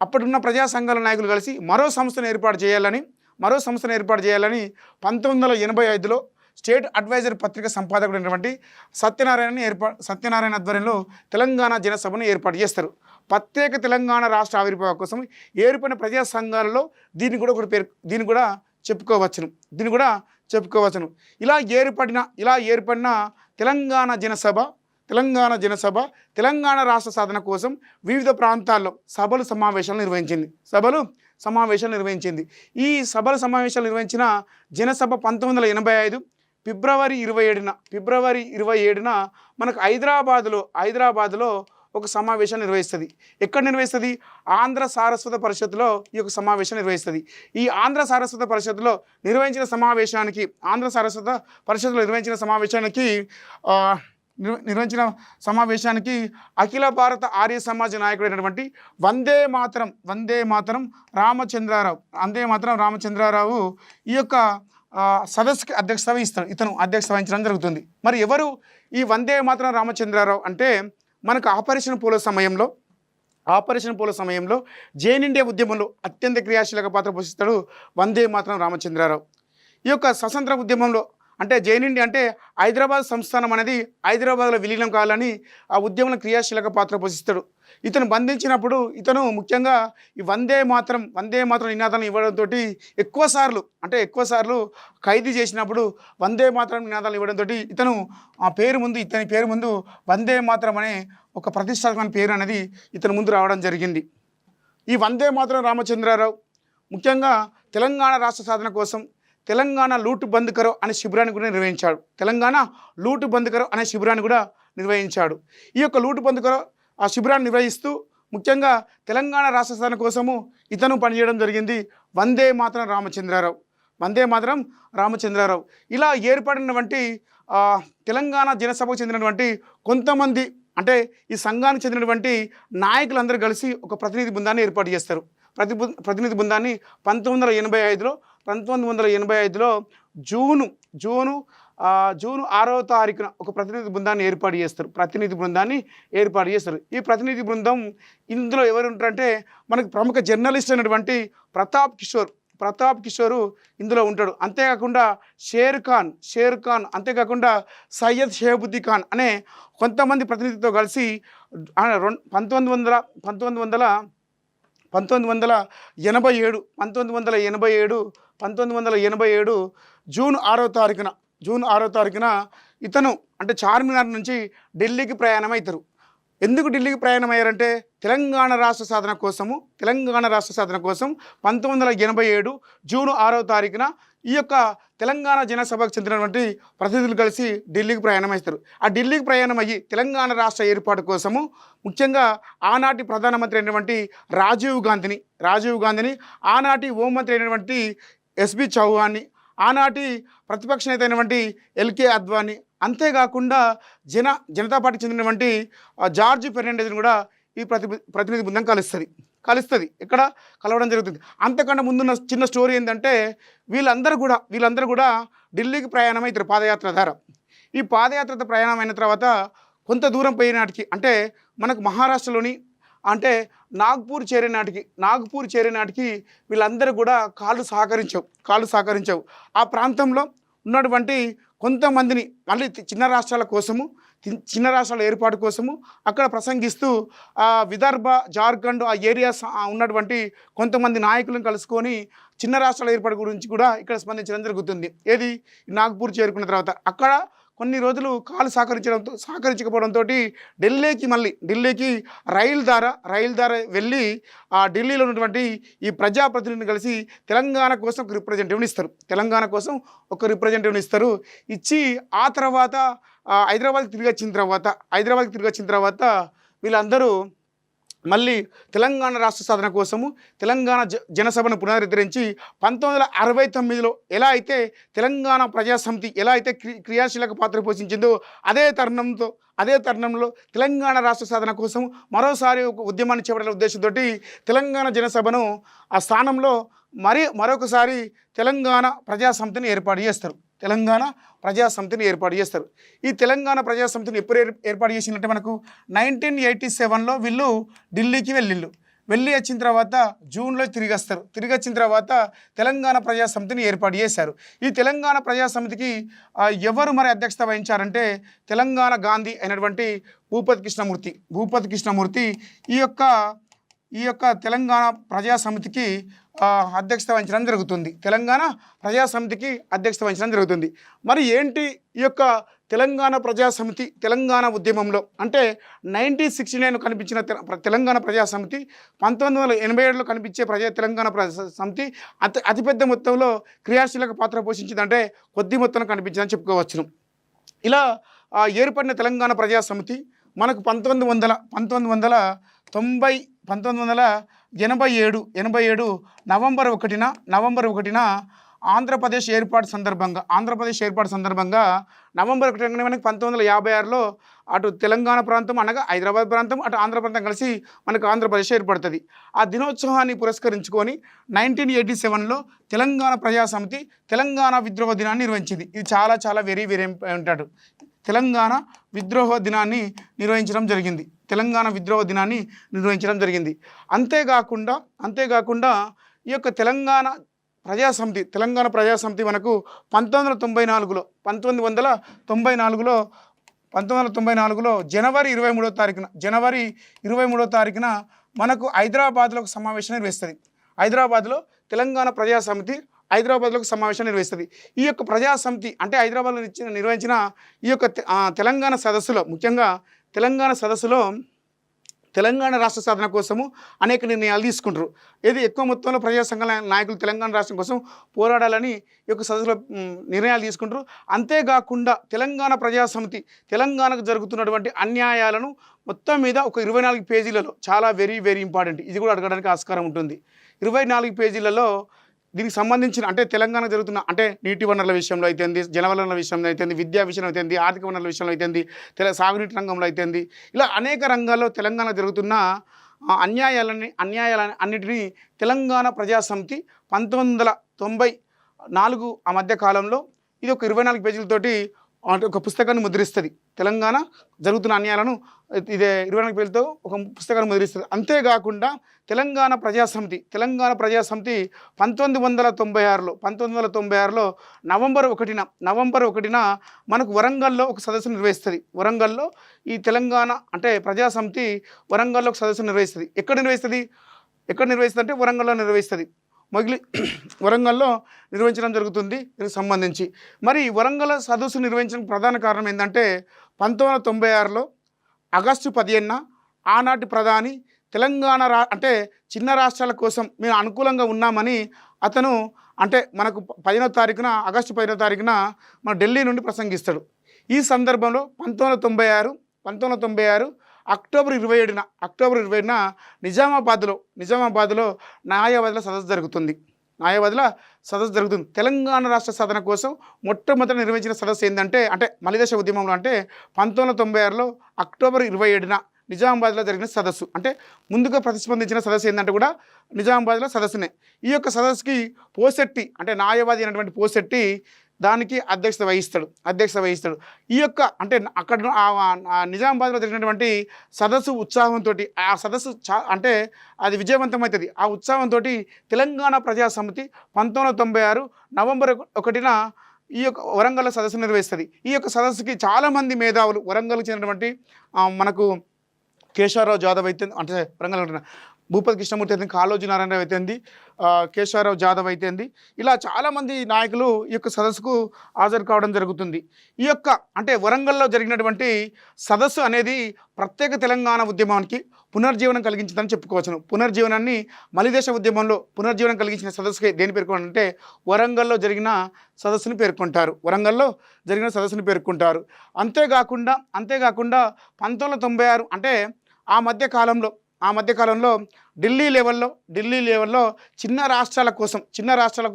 అప్పుడున్న ప్రజా సంఘాల నాయకులు కలిసి మరో సంస్థను ఏర్పాటు చేయాలని 1985లో స్టేట్ అడ్వైజర్ పత్రిక సంపాదకుడైనటువంటి సత్యనారాయణ ఆధ్వర్యంలో తెలంగాణ జనసభను ఏర్పాటు చేస్తారు. ప్రత్యేక తెలంగాణ రాష్ట్ర ఆవిర్భావం కోసం ఏర్పడిన ప్రజా సంఘాలలో దీన్ని కూడా చెప్పుకోవచ్చును. ఇలా ఏర్పడిన తెలంగాణ జనసభ తెలంగాణ రాష్ట్ర సాధన కోసం వివిధ ప్రాంతాల్లో సమావేశాలు నిర్వహించింది. ఈ సమావేశాలు నిర్వహించిన జనసభ 1985 ఫిబ్రవరి 27న మనకు హైదరాబాద్లో ఒక సమావేశం నిర్వహిస్తుంది. ఎక్కడ నిర్వహిస్తుంది? ఆంధ్ర సారస్వత పరిషత్తులో ఈ యొక్క సమావేశం నిర్వహిస్తుంది. ఈ ఆంధ్ర సారస్వత పరిషత్తులో నిర్వహించిన సమావేశానికి అఖిల భారత ఆర్య సమాజ నాయకుడైనటువంటి వందే మాతరం రామచంద్రారావు ఈ యొక్క సదస్సుకి అధ్యక్షత వహిస్తాడు. ఇతను అధ్యక్షత వహించడం జరుగుతుంది. మరి ఎవరు ఈ వందే మాతరం రామచంద్రారావు అంటే మనకు ఆపరేషన్ పోలో సమయంలో జైన్ ఇండియా ఉద్యమంలో అత్యంత క్రియాశీలక పాత్ర పోషిస్తాడు వందే మాతరం రామచంద్రారావు. ఈ యొక్క స్వతంత్ర ఉద్యమంలో అంటే జైన్ ఇండియా అంటే హైదరాబాద్ సంస్థానం అనేది హైదరాబాద్లో విలీనం కావాలని ఆ ఉద్యమంలో క్రియాశీలక పాత్ర పోషిస్తాడు. ఇతను బంధించినప్పుడు ఇతను ముఖ్యంగా ఈ వందే మాతరం నినాదాలను ఇవ్వడంతో ఎక్కువసార్లు ఖైదీ చేసినప్పుడు వందే మాతరం నినాదాలు ఇవ్వడంతో ఇతని పేరు ముందు వందే మాతరం అనే ఒక ప్రతిష్టాత్మక పేరు అనేది ఇతని ముందు రావడం జరిగింది. ఈ వందే మాతరం రామచంద్రారావు ముఖ్యంగా తెలంగాణ రాష్ట్ర సాధన కోసం తెలంగాణ లూటు బంద్ కరో అనే శిబిరాన్ని కూడా నిర్వహించాడు. ఈ యొక్క లూటు బంద్ కరో ఆ శిబిరాన్ని నిర్వహిస్తూ ముఖ్యంగా తెలంగాణ రాష్ట్ర సాధన కోసము ఇతను పనిచేయడం జరిగింది. వందే మాతరం రామచంద్రారావు ఇలా ఏర్పడినటువంటి తెలంగాణ జనసభకు చెందినటువంటి కొంతమంది అంటే ఈ సంఘానికి చెందినటువంటి నాయకులందరూ కలిసి ఒక ప్రతినిధి బృందాన్ని ఏర్పాటు చేస్తారు. ప్రతినిధి బృందాన్ని 1985లో జూన్ 6వ తారీఖున ఒక ప్రతినిధి బృందాన్ని ఏర్పాటు చేస్తారు. ఈ ప్రతినిధి బృందం ఇందులో ఎవరు ఉంటారంటే మనకు ప్రముఖ జర్నలిస్ట్ అయినటువంటి ప్రతాప్ కిషోర్ ఇందులో ఉంటాడు. అంతేకాకుండా షేర్ ఖాన్ అంతేకాకుండా సయ్యద్ షేబుద్దీ ఖాన్ అనే కొంతమంది ప్రతినిధితో కలిసి 1987 జూన్ 6వ తారీఖున ఇతను అంటే చార్మినార్ నుంచి ఢిల్లీకి ప్రయాణం అవుతారు. ఎందుకు ఢిల్లీకి ప్రయాణం అయ్యారంటే తెలంగాణ రాష్ట్ర సాధన కోసం 1987 జూన్ 6వ తారీఖున ఈ యొక్క తెలంగాణ జనసభకు చెందినటువంటి ప్రతినిధులు కలిసి ఢిల్లీకి ప్రయాణం అవుతారు. ఆ ఢిల్లీకి ప్రయాణం అయ్యి తెలంగాణ రాష్ట్ర ఏర్పాటు కోసము ముఖ్యంగా ఆనాటి ప్రధానమంత్రి అయినటువంటి రాజీవ్ గాంధీని ఆనాటి హోంమంత్రి అయినటువంటి ఎస్బి చౌహాన్ని ఆనాటి ప్రతిపక్ష నేత అయినటువంటి ఎల్కే అద్వానీ అంతేకాకుండా జనతా పార్టీకి చెందినటువంటి జార్జ్ ఫెర్నాండెజ్ని కూడా ఈ ప్రతినిధి బృందం కలుస్తుంది. ఇక్కడ కలవడం జరుగుతుంది. అంతకన్నా ముందున్న చిన్న స్టోరీ ఏంటంటే వీళ్ళందరూ కూడా ఢిల్లీకి ప్రయాణం అవుతారు పాదయాత్ర ద్వారా. ఈ పాదయాత్ర ప్రయాణం అయిన తర్వాత కొంత దూరం పోయినాటికి అంటే మనకు మహారాష్ట్రలోని అంటే నాగ్పూర్ చేరే నాటికి వీళ్ళందరూ కూడా కాళ్ళు సహకరించవు. ఆ ప్రాంతంలో ఉన్నటువంటి కొంతమందిని మళ్ళీ చిన్న రాష్ట్రాల కోసము, చిన్న రాష్ట్రాల ఏర్పాటు కోసము అక్కడ ప్రసంగిస్తూ విదర్భ, జార్ఖండ్ ఆ ఏరియాస్ ఉన్నటువంటి కొంతమంది నాయకులను కలుసుకొని చిన్న రాష్ట్రాల ఏర్పాటు గురించి కూడా ఇక్కడ స్పందించడం జరుగుతుంది. ఏది నాగ్పూర్ చేరుకున్న తర్వాత అక్కడ కొన్ని రోజులు కాలు సహకరించకపోవడంతో ఢిల్లీకి రైలు ద్వారా వెళ్ళి ఆ ఢిల్లీలో ఉన్నటువంటి ఈ ప్రజాప్రతినిధిని కలిసి తెలంగాణ కోసం ఒక రిప్రజెంటేటివ్ని ఇస్తారు. ఇచ్చి ఆ తర్వాత హైదరాబాద్కి తిరిగి వచ్చిన తర్వాత వీళ్ళందరూ మళ్ళీ తెలంగాణ రాష్ట్ర సాధన కోసము తెలంగాణ జనసభను పునరుద్ధరించి 1969లో ఎలా అయితే తెలంగాణ ప్రజాసమితి ఎలా అయితే క్రియాశీలక పాత్ర పోషించిందో అదే తరుణంలో తెలంగాణ రాష్ట్ర సాధన కోసం మరోసారి ఒక ఉద్యమాన్ని చేపట్టాలనే ఉద్దేశంతో తెలంగాణ జనసభను ఆ స్థానంలో మరొకసారి తెలంగాణ ప్రజాసమితిని ఏర్పాటు చేస్తారు. ఈ తెలంగాణ ప్రజాసమితిని ఎప్పుడు ఏర్పాటు చేసినట్టే మనకు 1987లో వీళ్ళు ఢిల్లీకి వెళ్ళి వచ్చిన తర్వాత జూన్లో తిరిగి వచ్చిన తర్వాత తెలంగాణ ప్రజాసమితిని ఏర్పాటు చేశారు. ఈ తెలంగాణ ప్రజాసమితికి ఎవరు మరి అధ్యక్షత వహించారంటే తెలంగాణ గాంధీ అయినటువంటి భూపతి కృష్ణమూర్తి ఈ యొక్క తెలంగాణ ప్రజాసమితికి అధ్యక్షత వహించడం జరుగుతుంది. మరి ఏంటి ఈ యొక్క తెలంగాణ ప్రజాసమితి తెలంగాణ ఉద్యమంలో అంటే 1969 కనిపించిన తెలంగాణ ప్రజాసమితి 1987లో కనిపించే తెలంగాణ ప్రజాసమితి అతిపెద్ద మొత్తంలో క్రియాశీలక పాత్ర పోషించిందంటే కొద్ది మొత్తంలో కనిపించిందని చెప్పుకోవచ్చును. ఇలా ఏర్పడిన తెలంగాణ ప్రజాసమితి మనకు 1987 నవంబర్ 1న ఆంధ్రప్రదేశ్ ఏర్పాటు సందర్భంగా నవంబర్ 1 మనకి 1956లో అటు తెలంగాణ ప్రాంతం అనగా హైదరాబాద్ ప్రాంతం అటు ఆంధ్ర ప్రాంతం కలిసి మనకు ఆంధ్రప్రదేశ్ ఏర్పడుతుంది. ఆ దినోత్సవాన్ని పురస్కరించుకొని 1987లో తెలంగాణ ప్రజాసమితి తెలంగాణ విద్రోహ దినాన్ని నిర్వహించింది. ఇది చాలా వెరీ వెరీ ఇంపార్టెంట్. తెలంగాణ విద్రోహ దినాన్ని నిర్వహించడం జరిగింది. అంతేకాకుండా ఈ యొక్క తెలంగాణ ప్రజాసమితి మనకు 1994లో జనవరి 23వ తారీఖున మనకు హైదరాబాద్లో ఒక సమావేశం నిర్వహిస్తుంది. తెలంగాణ ప్రజాసమితి హైదరాబాద్లో ఒక సమావేశం నిర్వహిస్తుంది. ఈ యొక్క ప్రజాసమితి అంటే హైదరాబాద్లో నిర్వహించిన ఈ యొక్క తెలంగాణ సదస్సులో ముఖ్యంగా తెలంగాణ రాష్ట్ర సాధన కోసము అనేక నిర్ణయాలు తీసుకుంటారు. ఏది ఎక్కువ మొత్తంలో ప్రజా సంఘాల నాయకులు తెలంగాణ రాష్ట్రం కోసం పోరాడాలని ఈ యొక్క సదస్సులో నిర్ణయాలు తీసుకుంటారు. అంతేకాకుండా తెలంగాణ ప్రజాసమితి తెలంగాణకు జరుగుతున్నటువంటి అన్యాయాలను మొత్తం మీద ఒక 24 పేజీలలో చాలా వెరీ వెరీ ఇంపార్టెంట్, ఇది కూడా అడగడానికి ఆస్కారం ఉంటుంది. 24 పేజీలలో దీనికి సంబంధించిన అంటే తెలంగాణ జరుగుతున్న అంటే నీటి వనరుల విషయంలో అయితేంది, జలవనరుల విషయంలో అయితేంది, విద్యా విషయంలో అయితేంది, ఆర్థిక వనరుల విషయంలో అయితేంది, సాగునీటి రంగంలో అయితేంది, ఇలా అనేక రంగాల్లో తెలంగాణ జరుగుతున్న అన్నిటినీ తెలంగాణ ప్రజాసమితి 1994 ఆ మధ్య కాలంలో ఇది ఒక 24 పేజీలతోటి ఒక పుస్తకాన్ని ముద్రిస్తుంది. తెలంగాణ జరుగుతున్న అన్యాయాలను ఇదే 24 పేజీలతో ఒక పుస్తకాన్ని ముద్రిస్తుంది. అంతేకాకుండా తెలంగాణ ప్రజాసమితి 1996లో నవంబర్ 1న మనకు వరంగల్లో ఒక సదస్సు నిర్వహిస్తుంది. వరంగల్లో ఈ తెలంగాణ అంటే ప్రజాసమితి వరంగల్లో ఒక సదస్సు నిర్వహిస్తుంది. ఎక్కడ నిర్వహిస్తుంది అంటే వరంగల్లో నిర్వహిస్తుంది. వరంగల్లో నిర్వహించడం జరుగుతుంది. దీనికి సంబంధించి మరి వరంగల్ సదస్సు నిర్వహించడానికి ప్రధాన కారణం ఏంటంటే 1996లో ఆగస్టు 15న ఆనాటి ప్రధాని తెలంగాణ అంటే చిన్న రాష్ట్రాల కోసం మేము అనుకూలంగా ఉన్నామని అతను అంటే మనకు ఆగస్టు 10వ తారీఖున మన ఢిల్లీ నుండి ప్రసంగిస్తాడు. ఈ సందర్భంలో 1996 అక్టోబర్ 27న నిజామాబాద్లో న్యాయవాదుల సదస్సు జరుగుతుంది. తెలంగాణ రాష్ట్ర సాధన కోసం మొట్టమొదట నిర్వహించిన సదస్సు ఏంటంటే అంటే మలిదశ ఉద్యమంలో అంటే 1996లో అక్టోబర్ 27న నిజామాబాద్లో జరిగిన సదస్సు. అంటే ముందుగా ప్రతిస్పందించిన సదస్సు ఏంటంటే కూడా నిజామాబాద్లో సదస్సునే. ఈ యొక్క సదస్సుకి పోసెట్టి అంటే న్యాయవాది అయినటువంటి పోసెట్టి దానికి అధ్యక్షత వహిస్తాడు. ఈ యొక్క అంటే అక్కడ నిజామాబాద్లో జరిగినటువంటి సదస్సు ఉత్సాహంతో ఆ సదస్సు అంటే అది విజయవంతమవుతుంది. ఆ ఉత్సాహంతో తెలంగాణ ప్రజాసమితి 1996 నవంబర్ 1న ఈ యొక్క వరంగల్లో సదస్సు నిర్వహిస్తుంది. ఈ యొక్క సదస్సుకి చాలామంది మేధావులు వరంగల్కి చెందినటువంటి మనకు కేశవరావు జాదవ్ అయితే అంటే వరంగల్ ఉంటున్న భూపతి కృష్ణమూర్తి అయితే, కాళోజీ నారాయణరావు అయితే, కేశవరావు జాదవ్ అయితే, ఇలా చాలామంది నాయకులు ఈ యొక్క సదస్సుకు హాజరు కావడం జరుగుతుంది. ఈ యొక్క అంటే వరంగల్లో జరిగినటువంటి సదస్సు అనేది ప్రత్యేక తెలంగాణ ఉద్యమానికి పునర్జీవనం కలిగించిందని చెప్పుకోవచ్చును. పునర్జీవనాన్ని మలిదేశ ఉద్యమంలో పునర్జీవనం కలిగించిన సదస్సుకి దేని పేర్కొనంటే వరంగల్లో జరిగిన సదస్సుని పేర్కొంటారు. వరంగల్లో జరిగిన సదస్సుని పేర్కొంటారు. అంతేకాకుండా 1996 అంటే ఆ మధ్య కాలంలో ఢిల్లీ లెవెల్లో చిన్న రాష్ట్రాల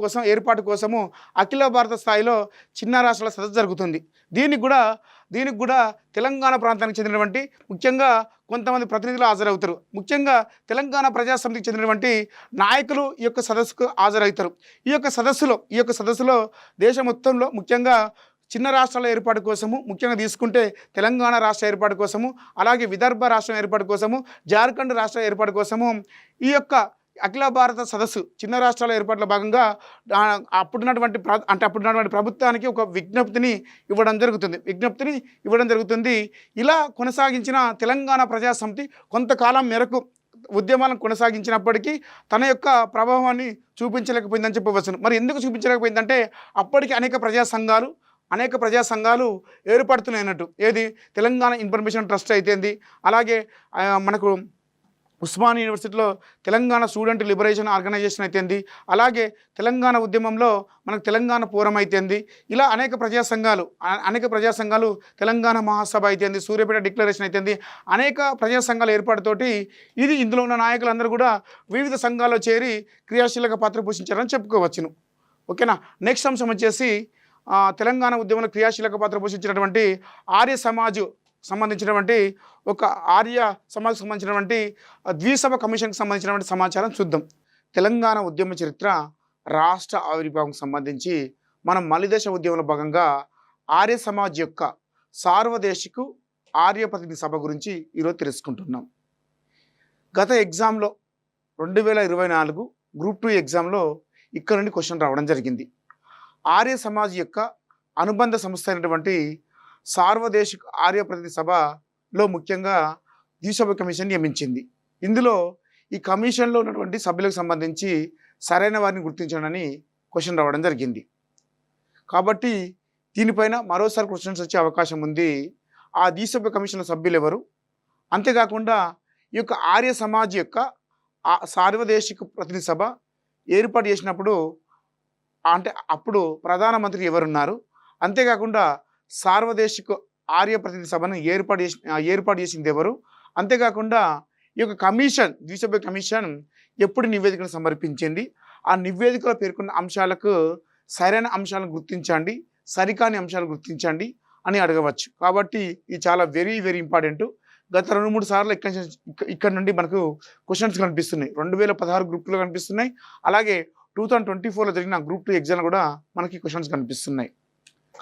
కోసం ఏర్పాటు కోసము అఖిల భారత స్థాయిలో చిన్న రాష్ట్రాల సదస్సు జరుగుతుంది. దీనికి కూడా తెలంగాణ ప్రాంతానికి చెందినటువంటి ముఖ్యంగా కొంతమంది ప్రతినిధులు హాజరవుతారు. ముఖ్యంగా తెలంగాణ ప్రజాసమితికి చెందినటువంటి నాయకులు ఈ యొక్క సదస్సుకు హాజరవుతారు. ఈ యొక్క సదస్సులో దేశం మొత్తంలో ముఖ్యంగా చిన్న రాష్ట్రాల ఏర్పాటు కోసము, ముఖ్యంగా తీసుకుంటే తెలంగాణ రాష్ట్ర ఏర్పాటు కోసము, అలాగే విదర్భ రాష్ట్రం ఏర్పాటు కోసము, జార్ఖండ్ రాష్ట్ర ఏర్పాటు కోసము ఈ యొక్క అఖిల భారత సదస్సు చిన్న రాష్ట్రాల ఏర్పాటులో భాగంగా అప్పుడున్నటువంటి ప్రభుత్వానికి ఒక విజ్ఞప్తిని ఇవ్వడం జరుగుతుంది. ఇలా కొనసాగించిన తెలంగాణ ప్రజాసమితి కొంతకాలం మేరకు ఉద్యమాలను కొనసాగించినప్పటికీ తన యొక్క ప్రభావాన్ని చూపించలేకపోయిందని చెప్పవచ్చును. మరి ఎందుకు చూపించలేకపోయిందంటే అప్పటికి అనేక ప్రజా సంఘాలు ఏర్పడుతున్నాయన్నట్టు. ఏది తెలంగాణ ఇన్ఫర్మేషన్ ట్రస్ట్ అయితేంది, అలాగే మనకు ఉస్మానియా యూనివర్సిటీలో తెలంగాణ స్టూడెంట్ లిబరేషన్ ఆర్గనైజేషన్ అయితేంది, అలాగే తెలంగాణ ఉద్యమంలో మనకు తెలంగాణ ఫోరం అయితేంది, ఇలా అనేక ప్రజా సంఘాలు తెలంగాణ మహాసభ అయితేంది, సూర్యాపేట డిక్లరేషన్ అయితేంది, అనేక ప్రజా సంఘాల ఏర్పాటుతోటి ఇందులో ఉన్న నాయకులందరూ కూడా వివిధ సంఘాల్లో చేరి క్రియాశీలక పాత్ర పోషించారని చెప్పుకోవచ్చును. ఓకేనా. నెక్స్ట్ అంశం వచ్చేసి తెలంగాణ ఉద్యమంలో క్రియాశీలక పాత్ర పోషించినటువంటి ఆర్య సమాజ్కు సంబంధించినటువంటి ద్విసభ కమిషన్కి సంబంధించినటువంటి సమాచారం చూద్దాం. తెలంగాణ ఉద్యమ చరిత్ర, రాష్ట్ర ఆవిర్భావంకు సంబంధించి మనం మలిదశ ఉద్యమంలో భాగంగా ఆర్య సమాజ్ యొక్క సార్వదేశిక ఆర్య ప్రతినిధి సభ గురించి ఈరోజు తెలుసుకుంటున్నాం. గత ఎగ్జామ్లో 2024 గ్రూప్ 2 ఎగ్జామ్లో ఇక్కడ నుండి క్వశ్చన్ రావడం జరిగింది. ఆర్య సమాజ్ యొక్క అనుబంధ సంస్థ అయినటువంటి సార్వదేశిక ఆర్య ప్రతినిధి సభలో ముఖ్యంగా ద్విసభ కమిషన్ నియమించింది. ఇందులో ఈ కమిషన్లో ఉన్నటువంటి సభ్యులకు సంబంధించి సరైన వారిని గుర్తించడని క్వశ్చన్ రావడం జరిగింది. కాబట్టి దీనిపైన మరోసారి క్వశ్చన్స్ వచ్చే అవకాశం ఉంది. ఆ ద్విసభ కమిషన్ సభ్యులు ఎవరు, అంతేకాకుండా ఈ యొక్క ఆర్య సమాజ్ యొక్క సార్వదేశిక ప్రతినిధి సభ ఏర్పాటు చేసినప్పుడు అంటే అప్పుడు ప్రధానమంత్రి ఎవరున్నారు, అంతేకాకుండా సార్వదేశిక ఆర్య ప్రతినిధి సభను ఏర్పాటు చేసింది ఎవరు, అంతేకాకుండా ఈ యొక్క ద్విసభ్య కమిషన్ ఎప్పుడు నివేదికను సమర్పించింది, ఆ నివేదికలో పేర్కొన్న అంశాలకు సరైన అంశాలను గుర్తించండి, సరికాని అంశాలు గుర్తించండి అని అడగవచ్చు. కాబట్టి ఇది చాలా వెరీ వెరీ ఇంపార్టెంట్. గత 2-3 సార్లు ఇక్కడ నుండి మనకు క్వశ్చన్స్ కనిపిస్తున్నాయి. 2016 గ్రూప్ 2లో కనిపిస్తున్నాయి, అలాగే 2024లో జరిగిన గ్రూప్ 2 ఎగ్జామ్ కూడా మనకి క్వశ్చన్స్ కనిపిస్తున్నాయి.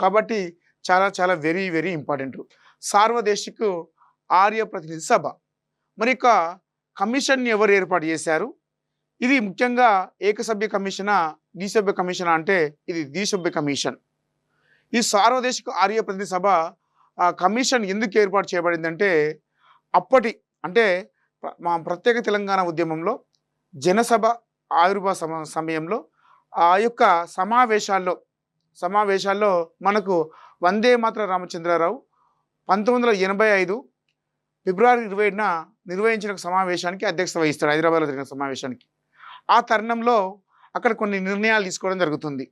కాబట్టి చాలా చాలా వెరీ వెరీ ఇంపార్టెంట్. సార్వదేశిక ఆర్య ప్రతినిధి సభ మరి యొక్క కమిషన్ని ఎవరు ఏర్పాటు చేశారు, ఇది ముఖ్యంగా ఏకసభ్య కమిషనా ద్విసభ్య కమిషనా అంటే ఇది ద్విసభ్య కమిషన్. ఈ సార్వదేశిక ఆర్య ప్రతినిధి సభ కమిషన్ ఎందుకు ఏర్పాటు చేయబడిందంటే అంటే ప్రత్యేక తెలంగాణ ఉద్యమంలో జనసభ ఆవిర్భావ సమయంలో ఆ యొక్క సమావేశాల్లో మనకు వందే మాతరం రామచంద్రరావు 1985 ఫిబ్రవరి 20న నిర్వహించిన సమావేశానికి అధ్యక్షత వహిస్తాడు. హైదరాబాద్లో జరిగిన సమావేశానికి. ఆ తరుణంలో అక్కడ కొన్ని నిర్ణయాలు తీసుకోవడం జరుగుతుంది.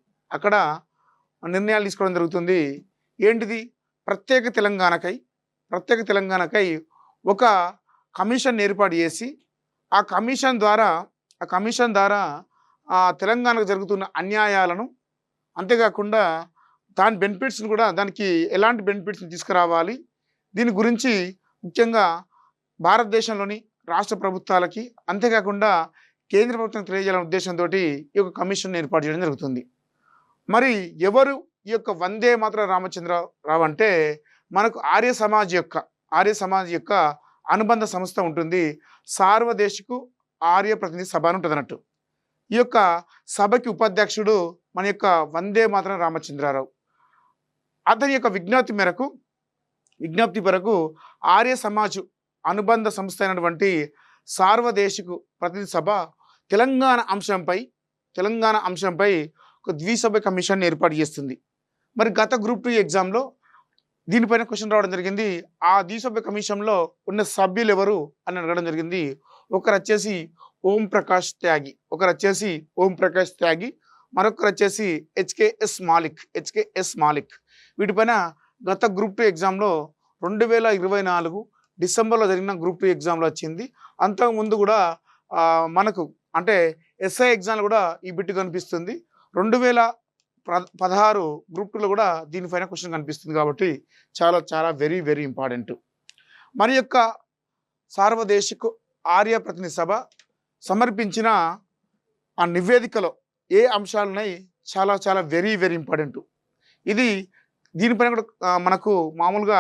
ఏంటిది, ప్రత్యేక తెలంగాణకై ఒక కమిషన్ ఏర్పాటు చేసి ఆ కమిషన్ ద్వారా తెలంగాణకు జరుగుతున్న అన్యాయాలను, అంతేకాకుండా దాని బెనిఫిట్స్ని కూడా దానికి ఎలాంటి బెనిఫిట్స్ని తీసుకురావాలి, దీని గురించి ముఖ్యంగా భారతదేశంలోని రాష్ట్ర ప్రభుత్వాలకి, అంతేకాకుండా కేంద్ర ప్రభుత్వం తెలియజేయాలనే ఉద్దేశంతో ఈ యొక్క కమిషన్ ఏర్పాటు చేయడం జరుగుతుంది. మరి ఎవరు ఈ యొక్క వందే మాతరం రామచంద్రరావు అంటే మనకు ఆర్య సమాజ్ యొక్క అనుబంధ సంస్థ ఉంటుంది, సార్వదేశిక ఆర్య ప్రతినిధి సభ అని ఉంటుంది అన్నట్టు. ఈ యొక్క సభకి ఉపాధ్యక్షుడు మన యొక్క వందే మాతరం రామచంద్రరావు. అతని యొక్క విజ్ఞప్తి మేరకు ఆర్య సమాజ్ అనుబంధ సంస్థ అయినటువంటి సార్వదేశిక ప్రతినిధి సభ తెలంగాణ అంశంపై ఒక ద్విసభ్య కమిషన్ ఏర్పాటు చేస్తుంది. మరి గత గ్రూప్ 2 ఎగ్జామ్లో దీనిపైన క్వశ్చన్ రావడం జరిగింది. ఆ ద్విసభ్య కమిషన్లో ఉన్న సభ్యులు ఎవరు అని అడగడం జరిగింది. ఒకరు వచ్చేసి ఓం ప్రకాష్ త్యాగి, మరొకరు వచ్చేసి హెచ్కేఎస్ మాలిక్. వీటిపైన గత గ్రూప్ 2 ఎగ్జామ్లో 2024 డిసెంబర్లో జరిగిన గ్రూప్ 2 ఎగ్జామ్లో వచ్చింది. అంతకుముందు కూడా మనకు అంటే ఎస్ఐ ఎగ్జామ్లో కూడా ఈ బిట్ కనిపిస్తుంది. 2016 గ్రూప్ 2లో కూడా దీనిపైన క్వశ్చన్ కనిపిస్తుంది. కాబట్టి చాలా చాలా వెరీ వెరీ ఇంపార్టెంట్. మన యొక్క సార్వదేశిక ఆర్య ప్రతినిధి సభ సమర్పించిన ఆ నివేదికలో ఏ అంశాలు ఉన్నాయి, చాలా చాలా వెరీ వెరీ ఇంపార్టెంట్. ఇది దీనిపైన కూడా మనకు మామూలుగా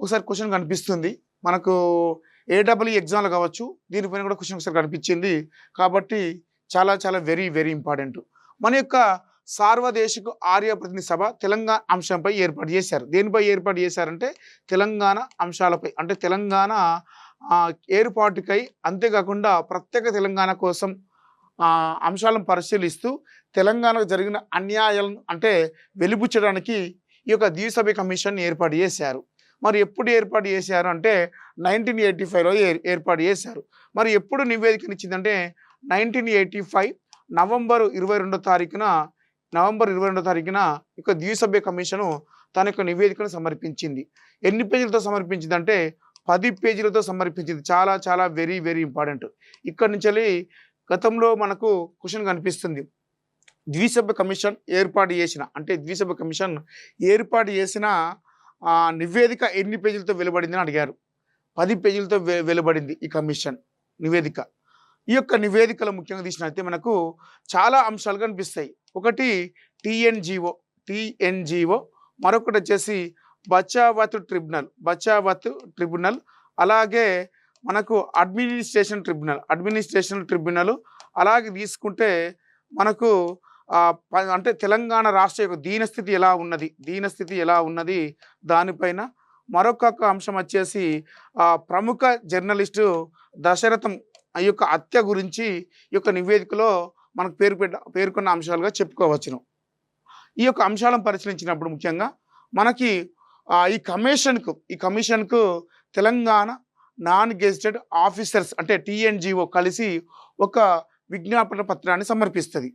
ఒకసారి క్వశ్చన్ కనిపిస్తుంది. మనకు ఏడబ్ల్యూ ఎగ్జామ్లో కావచ్చు, దీనిపైన కూడా క్వశ్చన్ ఒకసారి కనిపించింది. కాబట్టి చాలా చాలా వెరీ వెరీ ఇంపార్టెంట్. మన యొక్క సార్వదేశిక ఆర్య ప్రతినిధి సభ తెలంగాణ అంశంపై ఏర్పాటు చేశారు. దేనిపై ఏర్పాటు చేశారంటే తెలంగాణ అంశాలపై, అంటే తెలంగాణ ఏర్పాటుకై, అంతేకాకుండా ప్రత్యేక తెలంగాణ కోసం అంశాలను పరిశీలిస్తూ తెలంగాణకు జరిగిన అన్యాయాలను అంటే వెలిబుచ్చడానికి ఈ యొక్క ద్విసభ్య కమిషన్ ఏర్పాటు చేశారు. మరి ఎప్పుడు ఏర్పాటు చేశారు అంటే 1985లో ఏర్పాటు చేశారు. మరి ఎప్పుడు నివేదికనిచ్చిందంటే 1985 నవంబర్ 22వ తారీఖున ఈ యొక్క ద్విసభ్య కమిషను తన యొక్క నివేదికను సమర్పించింది. ఎన్ని పేజీలతో సమర్పించింది అంటే 10 పేజీలతో సమర్పించింది. చాలా చాలా వెరీ వెరీ ఇంపార్టెంట్. ఇక్కడి నుంచి గతంలో మనకు క్వశ్చన్ కనిపిస్తుంది. ద్విసభ్య కమిషన్ ఏర్పాటు చేసిన నివేదిక ఎన్ని పేజీలతో వెలువడింది అని అడిగారు. 10 పేజీలతో వెలువడింది ఈ కమిషన్ నివేదిక. ఈ యొక్క నివేదికలో ముఖ్యంగా తీసినట్లయితే మనకు చాలా అంశాలు కనిపిస్తాయి. ఒకటి టీఎన్జిఓ, మరొకటి వచ్చేసి బచావత్ ట్రిబ్యునల్, అలాగే మనకు అడ్మినిస్ట్రేషన్ ట్రిబ్యునల్, అలాగే తీసుకుంటే మనకు అంటే తెలంగాణ రాష్ట్ర యొక్క దీనస్థితి ఎలా ఉన్నది దానిపైన. మరొక అంశం వచ్చేసి ప్రముఖ జర్నలిస్టు దశరథం ఈ యొక్క హత్య గురించి ఈ యొక్క నివేదికలో మనకు పేర్కొన్న అంశాలుగా చెప్పుకోవచ్చును. ఈ యొక్క అంశాలను పరిశీలించినప్పుడు ముఖ్యంగా మనకి ఈ కమిషన్కు తెలంగాణ నాన్ గెజిటెడ్ ఆఫీసర్స్ అంటే టీఎన్జిఓ కలిసి ఒక విజ్ఞాపన పత్రాన్ని సమర్పిస్తుంది.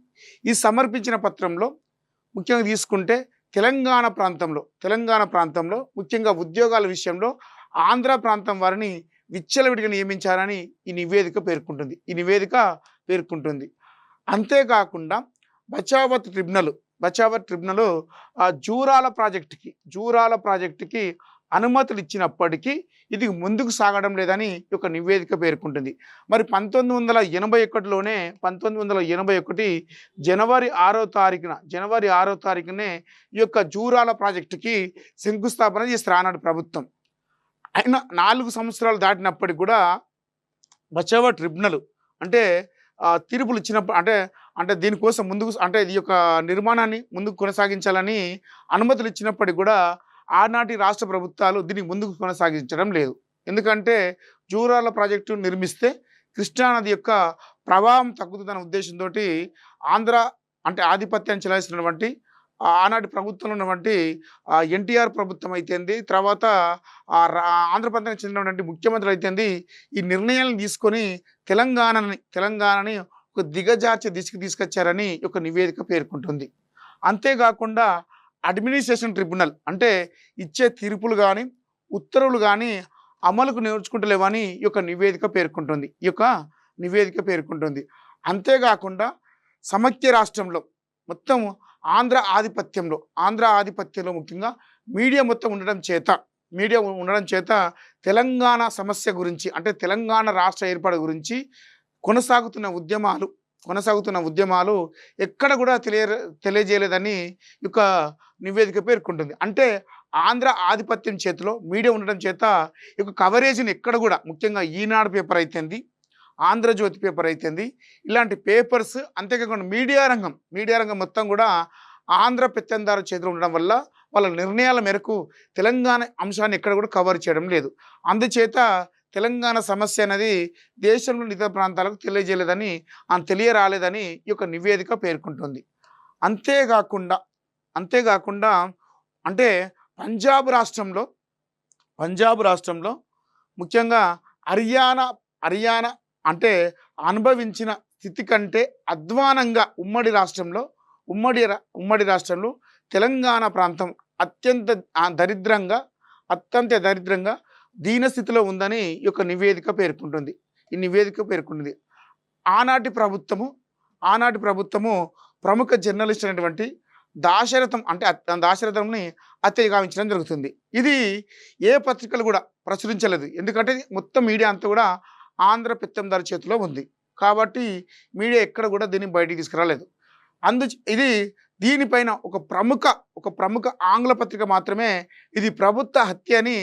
ఈ సమర్పించిన పత్రంలో ముఖ్యంగా తీసుకుంటే తెలంగాణ ప్రాంతంలో ముఖ్యంగా ఉద్యోగాల విషయంలో ఆంధ్ర ప్రాంతం వారిని విచ్చలవిడిగా నియమించారని ఈ నివేదిక పేర్కొంటుంది. అంతేకాకుండా బచావత్ ట్రిబ్యునల్ జూరాల ప్రాజెక్టుకి అనుమతులు ఇచ్చినప్పటికీ ఇది ముందుకు సాగడం లేదని ఒక నివేదిక పేర్కొంటుంది. మరి 1981 జనవరి 6వ తారీఖునే ఈ యొక్క జూరాల ప్రాజెక్టుకి శంకుస్థాపన చేస్తారు ఆనాడు ప్రభుత్వం. అయినా 4 సంవత్సరాలు దాటినప్పటికి కూడా బచావ ట్రిబ్యునల్ అంటే తీర్పులు ఇచ్చినప్పుడు అంటే దీనికోసం ముందుకు అంటే ఈ యొక్క నిర్మాణాన్ని ముందుకు కొనసాగించాలని అనుమతులు ఇచ్చినప్పటికి కూడా ఆనాటి రాష్ట్ర ప్రభుత్వాలు దీన్ని ముందుకు కొనసాగించడం లేదు. ఎందుకంటే జూరాల ప్రాజెక్టు నిర్మిస్తే కృష్ణానది యొక్క ప్రవాహం తగ్గుతుందన్న ఉద్దేశంతో ఆంధ్ర అంటే ఆధిపత్యాన్ని చెలాయిస్తున్నటువంటి ఆనాటి ప్రభుత్వంలో ఉన్నటువంటి ఎన్టీఆర్ ప్రభుత్వం అయితేంది, తర్వాత ఆంధ్రప్రదేశ్కి చెందినటువంటి ముఖ్యమంత్రి అయితేంది ఈ నిర్ణయాలను తీసుకొని తెలంగాణని ఒక దిగజార్చే దిశకు తీసుకొచ్చారని ఒక నివేదిక పేర్కొంటుంది. అంతేకాకుండా అడ్మినిస్ట్రేషన్ ట్రిబ్యునల్ అంటే ఇచ్చే తీర్పులు కానీ ఉత్తర్వులు కానీ అమలుకు నేర్చుకుంటలేవని ఈ యొక్క నివేదిక పేర్కొంటుంది. అంతేకాకుండా సమైక్య రాష్ట్రంలో మొత్తం ఆంధ్ర ఆధిపత్యంలో ముఖ్యంగా మీడియా మొత్తం ఉండడం చేత తెలంగాణ సమస్య గురించి అంటే తెలంగాణ రాష్ట్ర ఏర్పాటు గురించి కొనసాగుతున్న ఉద్యమాలు ఎక్కడ కూడా తెలియజేయలేదని ఈ యొక్క నివేదిక పేర్కొంటుంది. అంటే ఆంధ్ర ఆధిపత్యం చేతిలో మీడియా ఉండడం చేత ఈ యొక్క కవరేజ్ని ఎక్కడ కూడా ముఖ్యంగా ఈనాడు పేపర్ అయితేంది, ఆంధ్రజ్యోతి పేపర్ అయితేంది, ఇలాంటి పేపర్స్ అంతేకాకుండా మీడియా రంగం మొత్తం కూడా ఆంధ్ర పెత్తందారు చేతిలో ఉండడం వల్ల వాళ్ళ నిర్ణయాల మేరకు తెలంగాణ అంశాన్ని ఎక్కడ కూడా కవర్ చేయడం లేదు. అందుచేత తెలంగాణ సమస్య అనేది దేశంలోని ఇతర ప్రాంతాలకు తెలియజేయలేదని తెలియరాలేదని ఈ యొక్క నివేదిక పేర్కొంటుంది. అంతేకాకుండా అంతేకాకుండా అంటే పంజాబ్ రాష్ట్రంలో పంజాబ్ రాష్ట్రంలో ముఖ్యంగా హర్యానా అంటే అనుభవించిన స్థితి కంటే అధ్వానంగా ఉమ్మడి రాష్ట్రంలో తెలంగాణ ప్రాంతం అత్యంత దరిద్రంగా దీనస్థితిలో ఉందని ఈ యొక్క నివేదిక పేర్కొంటుంది. ఈ నివేదిక పేర్కొంటుంది. ఆనాటి ప్రభుత్వము ప్రముఖ జర్నలిస్ట్ అయినటువంటి దాశరథంని హత్య గావించడం జరుగుతుంది. ఇది ఏ పత్రికలు కూడా ప్రచురించలేదు. ఎందుకంటే మొత్తం మీడియా అంతా కూడా ఆంధ్ర పెత్తందారి చేతిలో ఉంది. కాబట్టి మీడియా ఎక్కడ కూడా దీన్ని బయటికి తీసుకురాలేదు. ఇది దీనిపైన ఒక ప్రముఖ ఆంగ్ల పత్రిక మాత్రమే ఇది ప్రభుత్వ హత్య అని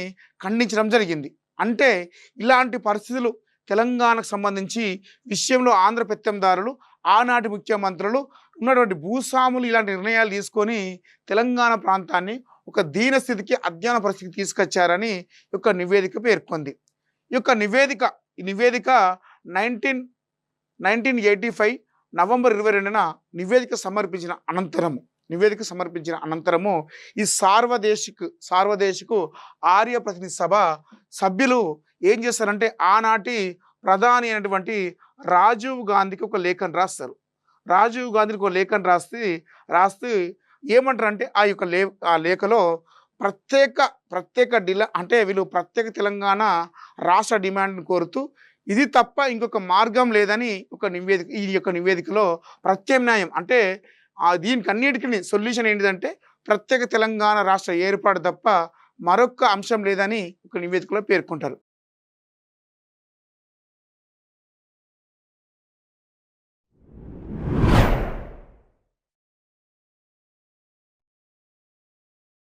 ఖండించడం జరిగింది. అంటే ఇలాంటి పరిస్థితులు తెలంగాణకు సంబంధించి విషయంలో ఆంధ్ర పెత్తందారులు, ఆనాటి ముఖ్యమంత్రులు, ఉన్నటువంటి భూస్వాములు ఇలాంటి నిర్ణయాలు తీసుకొని తెలంగాణ ప్రాంతాన్ని ఒక దీనస్థితికి, అధ్వాన పరిస్థితికి తీసుకొచ్చారని ఈ యొక్క నివేదిక పేర్కొంది. ఈ నివేదిక 1985 నవంబర్ 22న నివేదిక సమర్పించిన అనంతరము ఈ సార్వదేశిక ఆర్య ప్రతినిధి సభ సభ్యులు ఏం చేస్తారంటే ఆనాటి ప్రధాని అయినటువంటి రాజీవ్ గాంధీకి ఒక లేఖను రాస్తారు. రాజీవ్ గాంధీకి ఒక లేఖను రాస్తే ఏమంటారంటే ఆ లేఖలో వీళ్ళు ప్రత్యేక తెలంగాణ రాష్ట్ర డిమాండ్ని కోరుతూ ఇది తప్ప ఇంకొక మార్గం లేదని ఈ యొక్క నివేదికలో ప్రత్యామ్నాయం అంటే దీనికి అన్నిటికీ సొల్యూషన్ ఏంటిదంటే ప్రత్యేక తెలంగాణ రాష్ట్ర ఏర్పాటు తప్ప మరొక అంశం లేదని ఒక నివేదికలో పేర్కొంటారు.